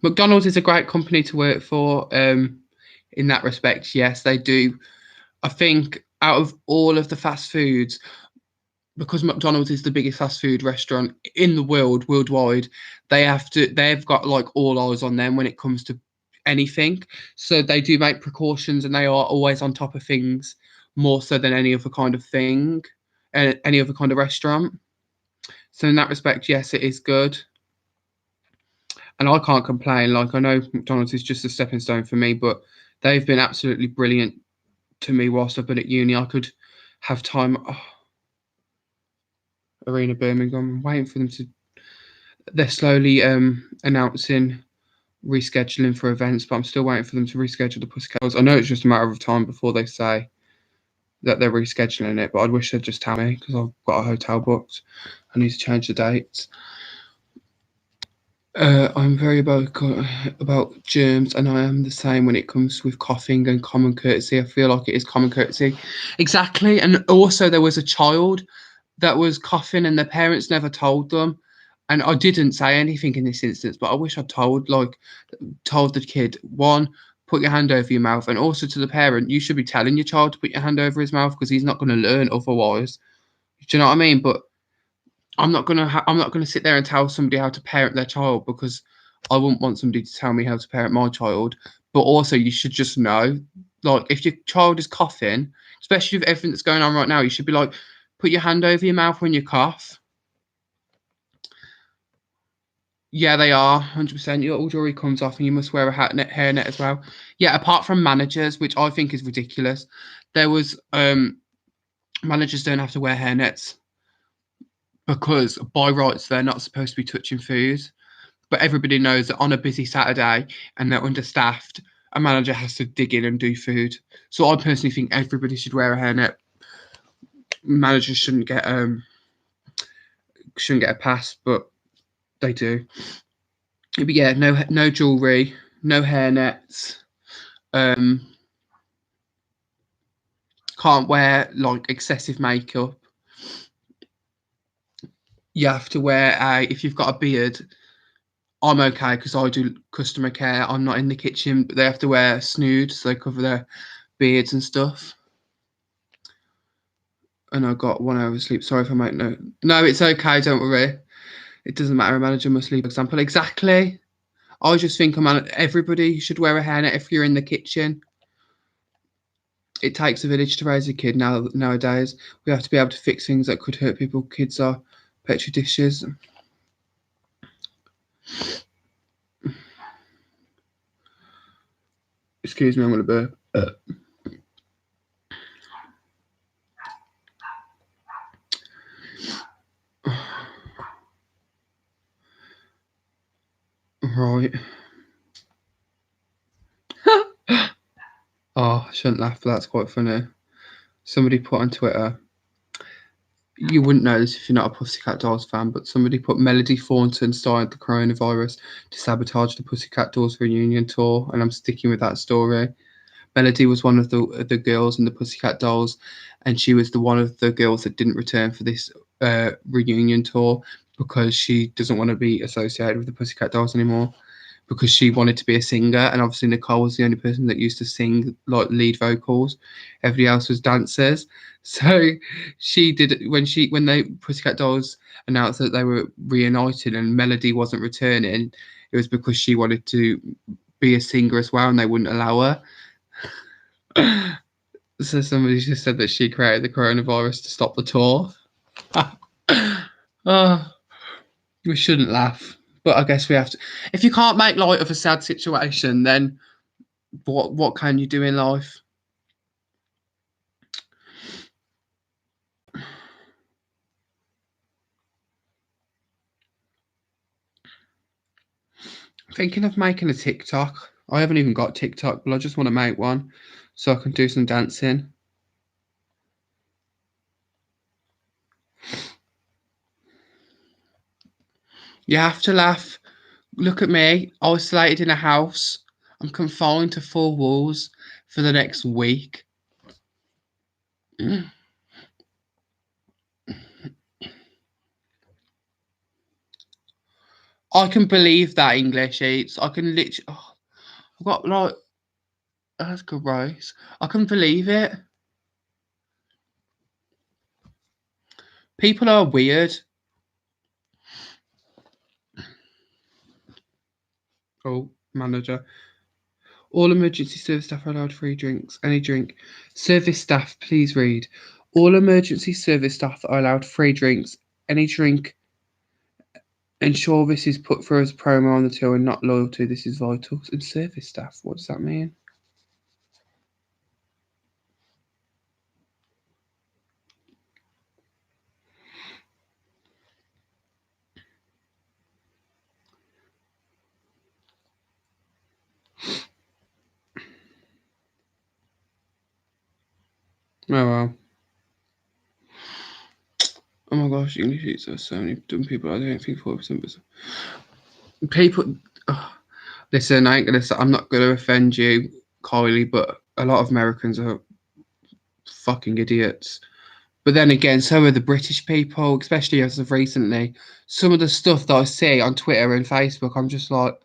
McDonald's is a great company to work for. In that respect, yes, they do. I think out of all of the fast foods, because McDonald's is the biggest fast food restaurant in the world, worldwide, they've got like all eyes on them when it comes to anything. So they do make precautions and they are always on top of things more so than any other kind of thing, any other kind of restaurant. So in that respect, yes, it is good. And I can't complain. Like, I know McDonald's is just a stepping stone for me, but they've been absolutely brilliant to me whilst I've been at uni. I could have time. Arena Birmingham. I'm waiting for them to. They're slowly announcing rescheduling for events, but I'm still waiting for them to reschedule the Pussycat Dolls. I know it's just a matter of time before they say that they're rescheduling it, but I'd wish they'd just tell me because I've got a hotel booked. I need to change the dates. I'm very about germs, and I am the same when it comes with coughing and common courtesy. I feel like it is common courtesy. Exactly. And also, there was a child that was coughing, and their parents never told them. And I didn't say anything in this instance, but I wish I'd told the kid, one, put your hand over your mouth, and also to the parent, you should be telling your child to put your hand over his mouth because he's not going to learn otherwise. Do you know what I mean? But I'm not gonna sit there and tell somebody how to parent their child because I wouldn't want somebody to tell me how to parent my child. But also, you should just know, like, if your child is coughing, especially with everything that's going on right now, you should be like, put your hand over your mouth when you cough. Yeah, they are 100%. Your jewelry comes off, and you must wear a hairnet as well. Yeah, apart from managers, which I think is ridiculous. There was managers don't have to wear hairnets because by rights they're not supposed to be touching food. But everybody knows that on a busy Saturday and they're understaffed, a manager has to dig in and do food. So I personally think everybody should wear a hairnet. Managers shouldn't get a pass, but they do. But yeah, no jewelry, no hairnets. Can't wear like excessive makeup. You have to wear if you've got a beard. I'm okay because I do customer care. I'm not in the kitchen, but they have to wear snood so they cover their beards and stuff. And I got 1 hour of sleep. Sorry if I make no. No, it's okay. Don't worry. It doesn't matter. A manager must leave. Example. Exactly. I just think everybody should wear a hairnet if you're in the kitchen. It takes a village to raise a kid nowadays. We have to be able to fix things that could hurt people. Kids are petri dishes. Excuse me, I'm going to burp. Right. Oh, I shouldn't laugh, but that's quite funny. Somebody put on Twitter, you wouldn't know this if you're not a Pussycat Dolls fan, but somebody put Melody Thornton started the coronavirus to sabotage the Pussycat Dolls reunion tour, and I'm sticking with that story. Melody was one of the girls in the Pussycat Dolls, and she was one of the girls that didn't return for this reunion tour because she doesn't want to be associated with the Pussycat Dolls anymore because she wanted to be a singer, and obviously Nicole was the only person that used to sing like lead vocals. Everybody else was dancers. So she did when the Pussycat Dolls announced that they were reunited and Melody wasn't returning. It was because she wanted to be a singer as well, and they wouldn't allow her. So somebody just said that she created the coronavirus to stop the tour. Oh, we shouldn't laugh, but I guess we have to. If you can't make light of a sad situation, then what can you do in life? Thinking of making a TikTok. I haven't even got TikTok, but I just want to make one so I can do some dancing. You have to laugh. Look at me, isolated in a house. I'm confined to four walls for the next week. I can believe that English eats. I can literally. Oh, I've got like. That's gross. I can believe it. People are weird. Oh, manager. All emergency service staff are allowed free drinks. Any drink. Service staff, please read. All emergency service staff are allowed free drinks. Any drink. Ensure this is put through as promo on the till and not loyalty. This is vital. And service staff, what does that mean? Oh well. Oh my gosh, English eats are so many dumb people. I don't think 4%, but people. Oh, listen, I ain't gonna. I'm not gonna offend you, Kylie, but a lot of Americans are fucking idiots. But then again, so are the British people, especially as of recently. Some of the stuff that I see on Twitter and Facebook, I'm just like,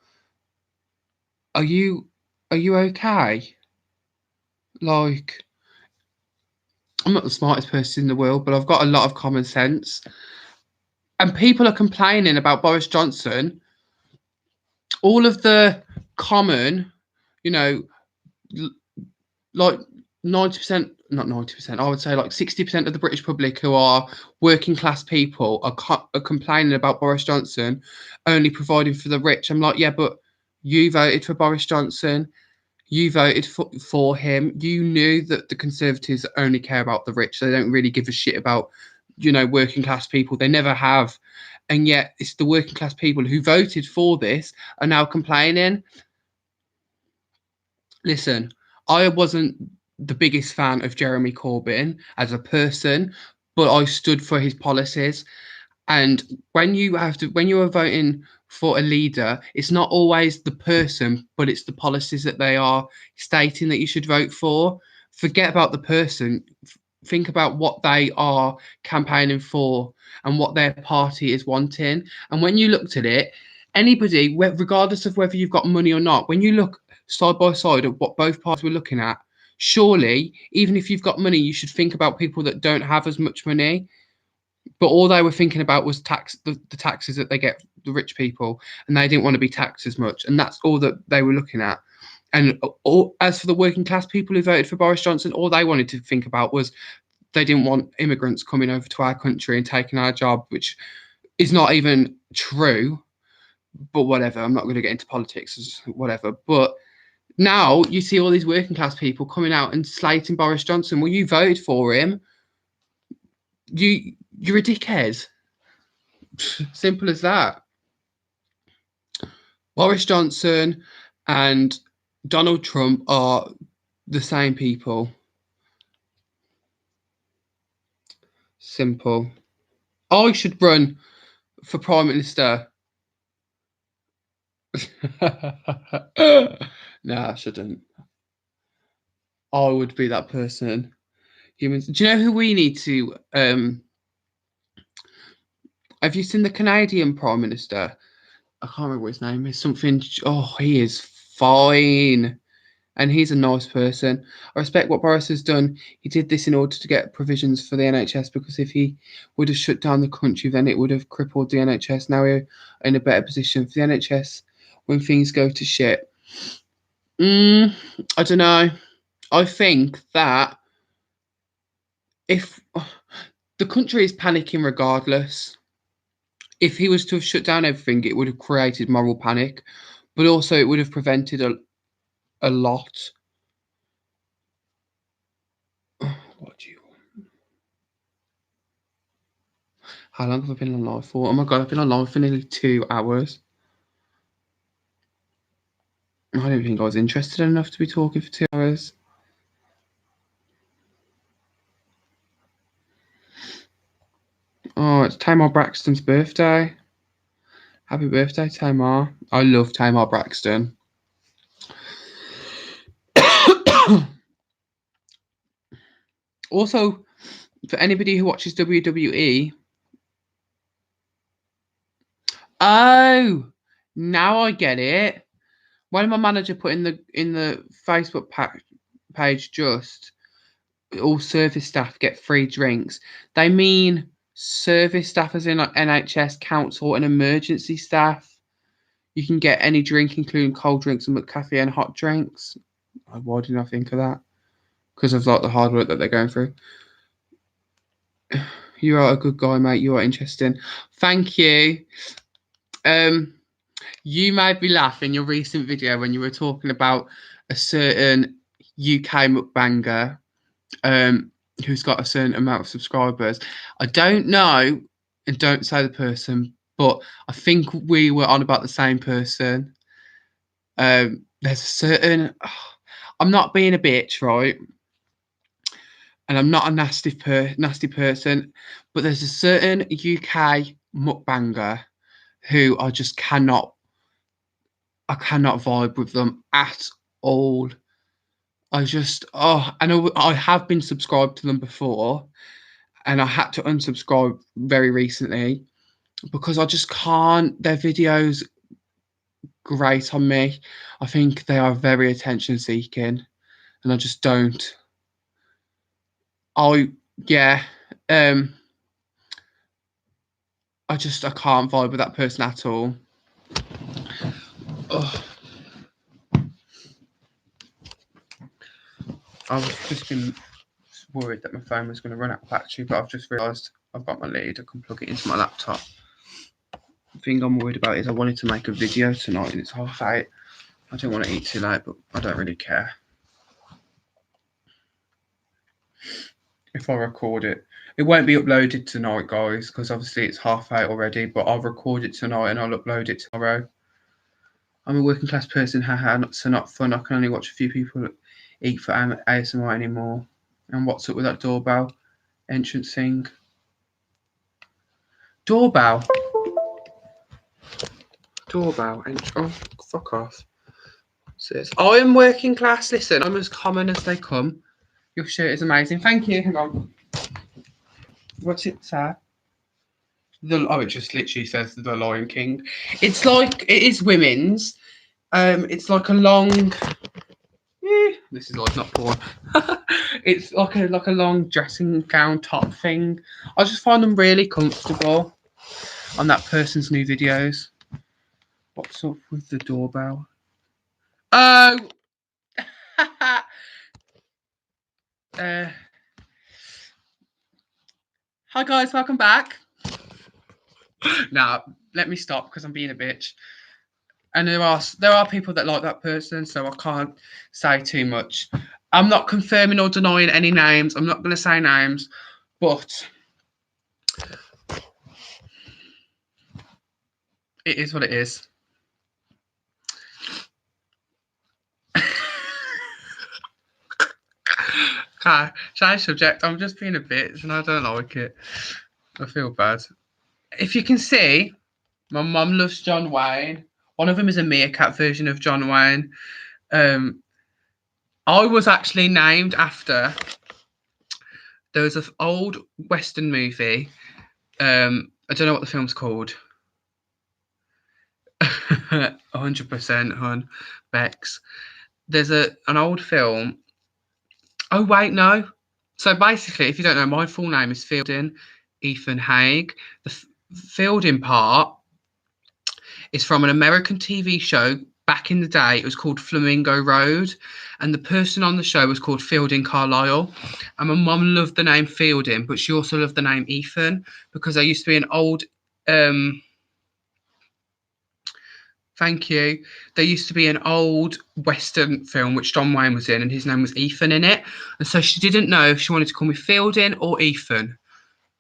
are you, are you okay? Like, I'm not the smartest person in the world, but I've got a lot of common sense. And people are complaining about Boris Johnson. All of the common, you know, like 90%, not 90%, I would say like 60% of the British public who are working class people are complaining about Boris Johnson only providing for the rich. I'm like, yeah, but you voted for Boris Johnson. You voted for him. You knew that the Conservatives only care about the rich. They don't really give a shit about, working class people. They never have. And yet it's the working class people who voted for this are now complaining. Listen, I wasn't the biggest fan of Jeremy Corbyn as a person, but I stood for his policies. And when you are voting for a leader, it's not always the person, but it's the policies that they are stating that you should vote for. Forget about the person. Think about what they are campaigning for and what their party is wanting. And when you looked at it, anybody, regardless of whether you've got money or not, when you look side by side at what both parties were looking at, surely, even if you've got money, you should think about people that don't have as much money. But all they were thinking about was the taxes that they get, the rich people, and they didn't want to be taxed as much. And that's all that they were looking at. And as for the working class people who voted for Boris Johnson, all they wanted to think about was they didn't want immigrants coming over to our country and taking our job, which is not even true. But whatever, I'm not going to get into politics, whatever. But now you see all these working class people coming out and slating Boris Johnson. Well, you voted for him. You're a dickhead. Simple as that. Boris Johnson and Donald Trump are the same people. Simple. I should run for Prime Minister. No, I shouldn't. I would be that person. Humans. Do you know who we need to? Have you seen the Canadian Prime Minister? I can't remember what his name is. Something. Oh, he is fine. And he's a nice person. I respect what Boris has done. He did this in order to get provisions for the NHS, because if he would have shut down the country, then it would have crippled the NHS. Now we're in a better position for the NHS when things go to shit. I don't know. I think that if the country is panicking regardless. If he was to have shut down everything, it would have created moral panic, but also it would have prevented a lot. What do you want? How long have I been on live for? Oh my god, I've been on live for nearly 2 hours. I didn't think I was interested enough to be talking for 2 hours. Oh, it's Tamar Braxton's birthday. Happy birthday, Tamar. I love Tamar Braxton. Also, for anybody who watches WWE, oh, now I get it. When my manager put in the Facebook page, just all service staff get free drinks, they mean service staff as in like NHS, council, and emergency staff. You can get any drink, including cold drinks and McCafe and hot drinks. Why didn't I think of that? Because of like the hard work that they're going through. You are a good guy, mate. You are interesting. Thank you. You made me laugh in your recent video when you were talking about a certain UK mukbanger who's got a certain amount of subscribers. I don't know, and don't say the person, but I think we were on about the same person. There's a certain... I'm not being a bitch, right? And I'm not a nasty person, but there's a certain UK mukbanger who I just cannot vibe with them at all. I know I have been subscribed to them before, and I had to unsubscribe very recently because I just can't. Their videos grate on me. I think they are very attention seeking, and I just don't. Yeah. I can't vibe with that person at all. Ugh. I've just been worried that my phone was going to run out of battery, but I've just realised I've got my lead. I can plug it into my laptop. The thing I'm worried about is I wanted to make a video tonight and it's 8:30. I don't want to eat too late, but I don't really care. If I record it, it won't be uploaded tonight, guys, because obviously it's 8:30 already, but I'll record it tonight and I'll upload it tomorrow. I'm a working class person, haha, so not fun. I can only watch a few people eat for ASMR anymore. And what's up with that doorbell? Entrance thing. Doorbell. Doorbell. Oh, fuck off. Says, I am working class. Listen, I'm as common as they come. Your shirt is amazing. Thank you. Hang on. What's it say? It just literally says The Lion King. It's like, it is women's. It's like a long... this is like not porn. It's like a long dressing gown top thing. I just find them really comfortable on that person's new videos. What's up with the doorbell? Oh! Hi guys, welcome back. Now, let me stop because I'm being a bitch. And there are people that like that person, so I can't say too much. I'm not confirming or denying any names. I'm not going to say names, but it is what it is. Okay, change subject. I'm just being a bitch and I don't like it. I feel bad. If you can see, my mum loves John Wayne. One of them is a meerkat version of John Wayne. I was actually named after... There was an old Western movie. I don't know what the film's called. 100%, hun. Bex. There's an old film. Oh, wait, no. So basically, if you don't know, my full name is Fielding Ethan Haig. The Fielding part is from an American TV show back in the day, it was called Flamingo Road, and the person on the show was called Fielding Carlisle. And my mum loved the name Fielding, but she also loved the name Ethan because there used to be an old. Thank you. There used to be an old Western film which John Wayne was in, and his name was Ethan in it. And so she didn't know if she wanted to call me Fielding or Ethan.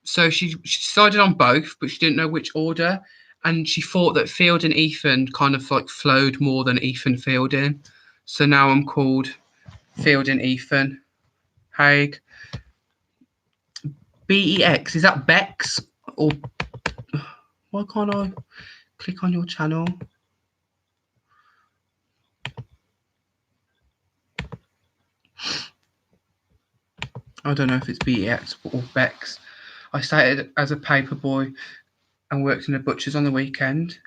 So she decided on both, but she didn't know which order. And she thought that Field and Ethan kind of like flowed more than Ethan Fielding. So now I'm called Field and Ethan Haig. BEX, is that Bex? Or why can't I click on your channel? I don't know if it's BEX or Bex. I started as a paper boy and worked in a butcher's on the weekend.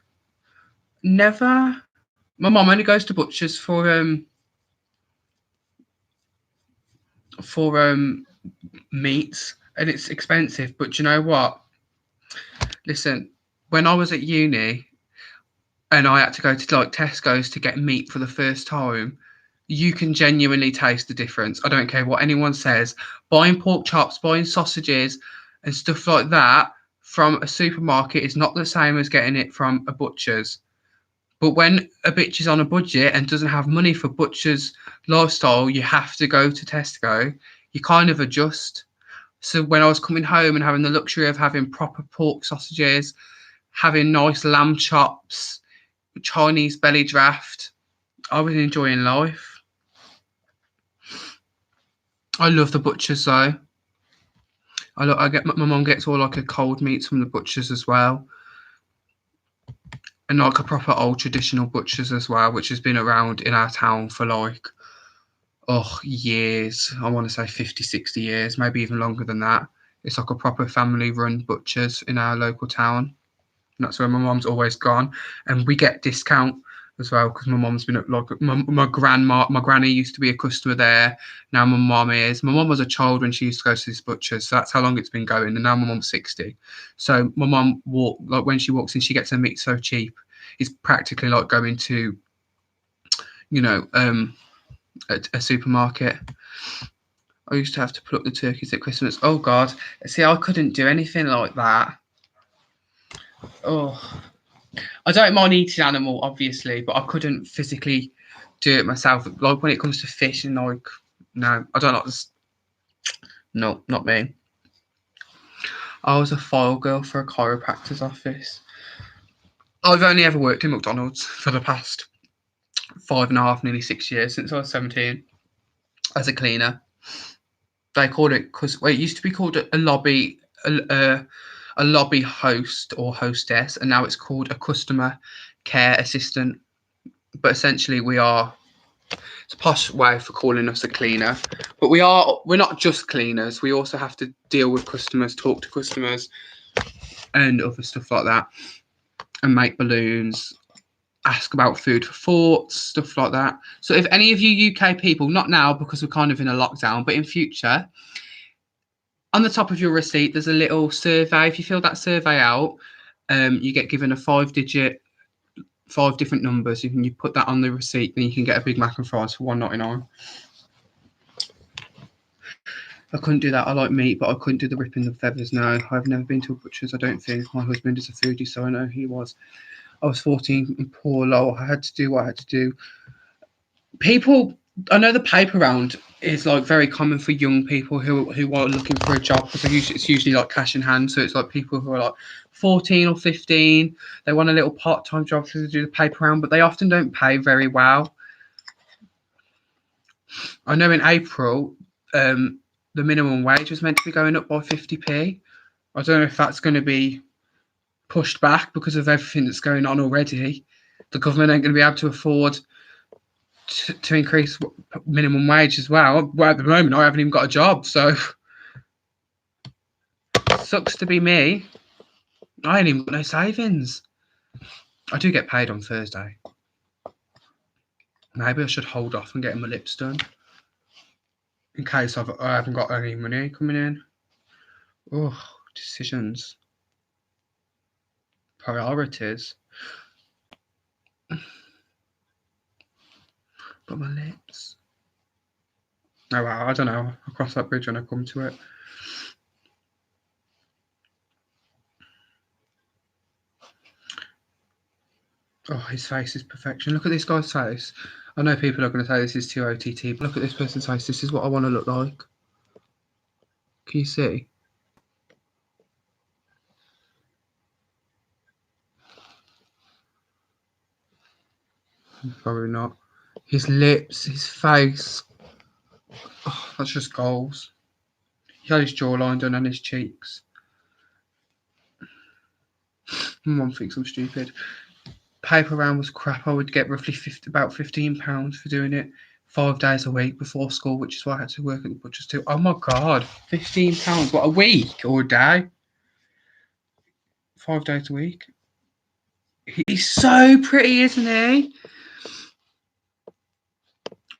Never. My mum only goes to butcher's for meats, and it's expensive. But do you know what? Listen, when I was at uni and I had to go to like Tesco's to get meat for the first time, you can genuinely taste the difference. I don't care what anyone says. Buying pork chops, buying sausages, and stuff like that from a supermarket is not the same as getting it from a butcher's. But when a bitch is on a budget and doesn't have money for butcher's lifestyle, you have to go to Tesco. You kind of adjust. So when I was coming home and having the luxury of having proper pork sausages, having nice lamb chops, Chinese belly draft, I was enjoying life. I love the butchers though. I get my mum gets all like a cold meats from the butchers as well, and like a proper old traditional butchers as well, which has been around in our town for like years. I want to say 50, 60 years, maybe even longer than that. It's like a proper family run butchers in our local town. And that's where my mum's always gone. And we get discount as well because my mum's been like my granny used to be a customer there. Now my mum is. My mum was a child when she used to go to this butcher's, so that's how long it's been going. And now my mum's 60. So my mum when she walks in, she gets her meat so cheap. It's practically like going to, a supermarket. I used to have to put up the turkeys at Christmas. Oh God, see, I couldn't do anything like that. Oh, I don't mind eating animal, obviously, but I couldn't physically do it myself. Like when it comes to fish and like, no, I don't like this. No, not me. I was a file girl for a chiropractor's office. I've only ever worked in McDonald's for the past 5.5, nearly 6 years, since I was 17, as a cleaner. They called it because it used to be called a lobby, a lobby host or hostess, and now it's called a customer care assistant. But essentially, it's a posh way for calling us a cleaner. But we're not just cleaners. We also have to deal with customers, talk to customers, and other stuff like that, and make balloons, ask about food for thoughts, stuff like that. So if any of you UK people, not now because we're kind of in a lockdown, but in future, on the top of your receipt, there's a little survey. If you fill that survey out, you get given a 5-digit, 5 different numbers. You put that on the receipt, then you can get a Big Mac and fries for £1.99. I couldn't do that. I like meat, but I couldn't do the ripping the feathers. No, I've never been to a butcher's. I don't think. My husband is a foodie, so I know he was. I was 14 and poor Lowell. I had to do what I had to do. People, I know the paper round is like very common for young people who are looking for a job because it's usually like cash in hand. So it's like people who are like 14 or 15. They want a little part-time job to do the paper round, but they often don't pay very well. I know in April, the minimum wage was meant to be going up by 50p. I don't know if that's going to be pushed back because of everything that's going on already. The government ain't going to be able to afford to increase minimum wage as well. Well, at the moment, I haven't even got a job, so sucks to be me. I ain't even got no savings. I do get paid on Thursday. Maybe I should hold off and get my lips done in case I haven't got any money coming in. Oh, decisions. Priorities. But my lips. Oh wow, I don't know. I'll cross that bridge when I come to it. Oh, his face is perfection. Look at this guy's face. I know people are going to say this is too OTT, but look at this person's face. This is what I want to look like. Can you see? Probably not. His lips, his face. Oh, that's just goals. He had his jawline done and his cheeks. Mum thinks I'm stupid. Paper round was crap. I would get roughly about £15 for doing it 5 days a week before school, which is why I had to work at the butcher's too. Oh my god, £15. What, a week or a day? 5 days a week. He's so pretty, isn't he?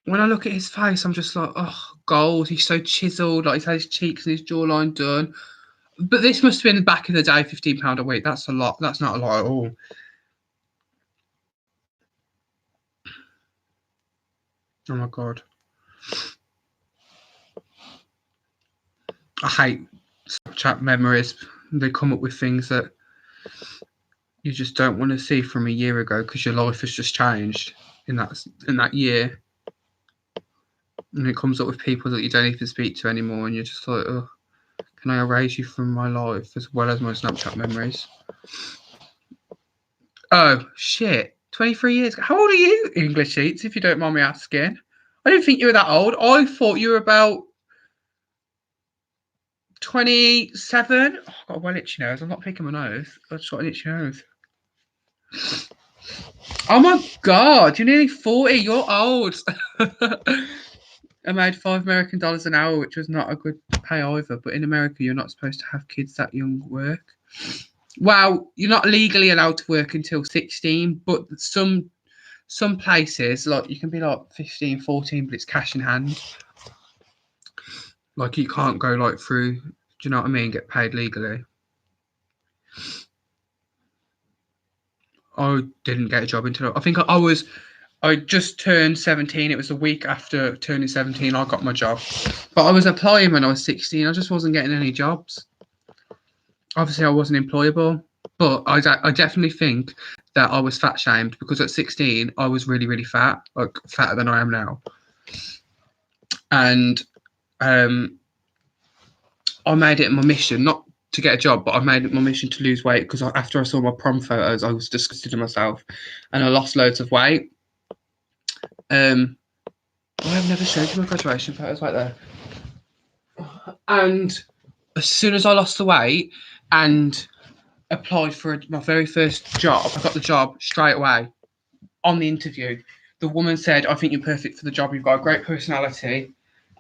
When I look at his face, I'm just like, oh, gold. He's so chiseled. Like, he's had his cheeks and his jawline done. But this must have been back in the day, £15 a week. That's a lot. That's not a lot at all. Oh my god. I hate Snapchat memories. They come up with things that you just don't want to see from a year ago because your life has just changed in that year. And it comes up with people that you don't even speak to anymore, and you're just like, oh, can I erase you from my life as well as my Snapchat memories? Oh, shit. 23 years. How old are you, English Sheets, if you don't mind me asking? I didn't think you were that old. I thought you were about 27. Oh, I've got a well itchy nose. I'm not picking my nose. I've just got an itchy nose. Oh my god, you're nearly 40. You're old. I made $5 an hour, which was not a good pay either. But in America, you're not supposed to have kids that young work. Well, you're not legally allowed to work until 16, but some places, like, you can be like 15, 14, but it's cash in hand. Like, you can't go like through, do you know what I mean, get paid legally. I didn't get a job until I think I just turned 17. It was a week after turning 17 I got my job. But I was applying when I was 16. I just wasn't getting any jobs. Obviously, I wasn't employable. But I definitely think that I was fat shamed because at 16, I was really, really fat, like fatter than I am now. And I made it my mission, not to get a job, but I made it my mission to lose weight because after I saw my prom photos, I was disgusted with myself and I lost loads of weight. I've never showed you my graduation photos like that. And as soon as I lost the weight and applied for my very first job, I got the job straight away on the interview. The woman said, I think you're perfect for the job. You've got a great personality.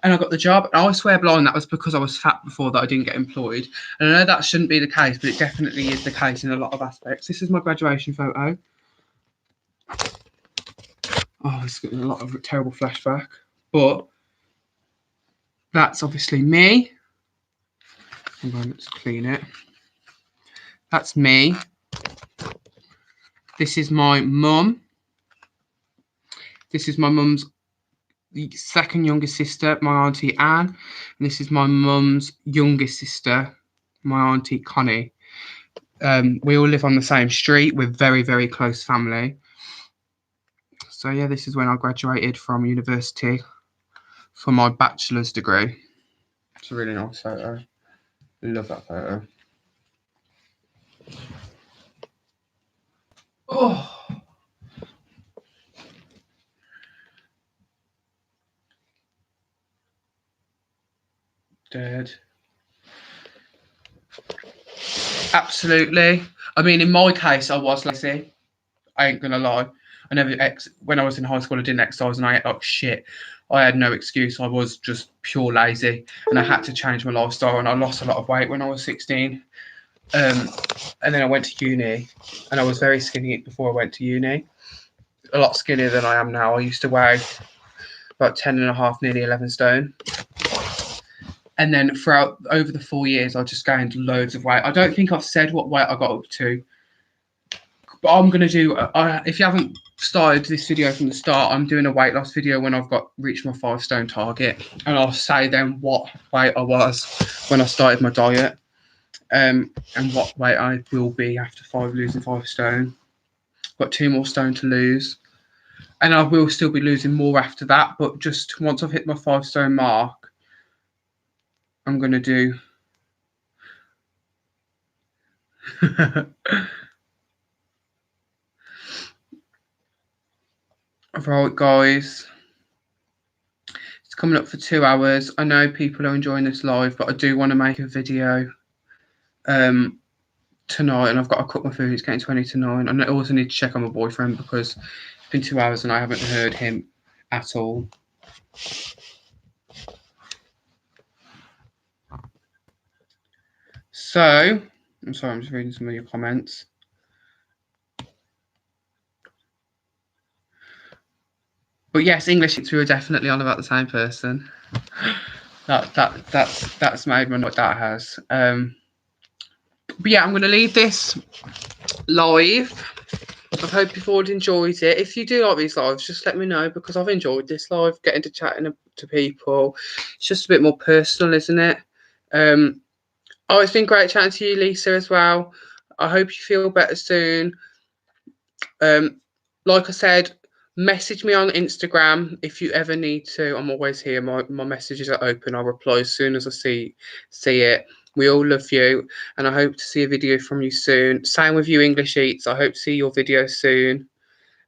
And I got the job. And I swear blind, that was because I was fat before that I didn't get employed. And I know that shouldn't be the case, but it definitely is the case in a lot of aspects. This is my graduation photo. Oh, it's getting a lot of terrible flashback. But that's obviously me. I'm going to clean it. That's me. This is my mum. This is my mum's second youngest sister, my auntie Anne. And this is my mum's youngest sister, my auntie Connie. We all live on the same street. We're very, very close family. So yeah, this is when I graduated from university for my bachelor's degree. It's a really nice photo. I love that photo. Oh. Dead. Absolutely. I mean, in my case, I was lazy. I ain't gonna lie. When I was in high school, I didn't exercise and I ate like shit. I had no excuse. I was just pure lazy, and I had to change my lifestyle. And I lost a lot of weight when I was 16. And then I went to uni, and I was very skinny before I went to uni. A lot skinnier than I am now. I used to weigh about 10.5, nearly 11 stone. And then over the 4 years, I just gained loads of weight. I don't think I've said what weight I got up to But I'm going to do, if you haven't started this video from the start, I'm doing a weight loss video when I've reached my 5 stone target. And I'll say then what weight I was when I started my diet. And what weight I will be after losing 5 stone. Got 2 more stone to lose. And I will still be losing more after that. But just once I've hit my 5 stone mark, I'm going to do... Right, guys. It's coming up for 2 hours. I know people are enjoying this live, but I do want to make a video tonight, and I've got to cook my food. It's getting 20 to 9. And I also need to check on my boyfriend because it's been 2 hours and I haven't heard him at all. So, I'm sorry, I'm just reading some of your comments. But yes, English, we were definitely on about the same person. That's made me what that has. But yeah, I'm going to leave this live. I hope you've all enjoyed it. If you do like these lives, just let me know, because I've enjoyed this live, getting to chatting to people. It's just a bit more personal, isn't it? Oh, it's been great chatting to you, Lisa, as well. I hope you feel better soon. Like I said, message me on Instagram if you ever need to. I'm always here. My messages are open. I'll reply as soon as I see it. We all love you, and I hope to see a video from you soon. Same with you, English Eats. I hope to see your video soon.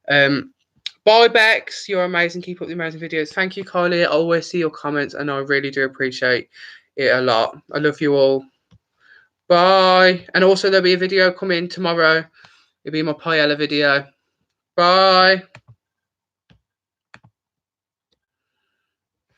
Bye, Bex. You're amazing. Keep up the amazing videos. Thank you, Kylie. I always see your comments, and I really do appreciate it a lot. I love you all. Bye. And also, there'll be a video coming tomorrow. It'll be my paella video. Bye.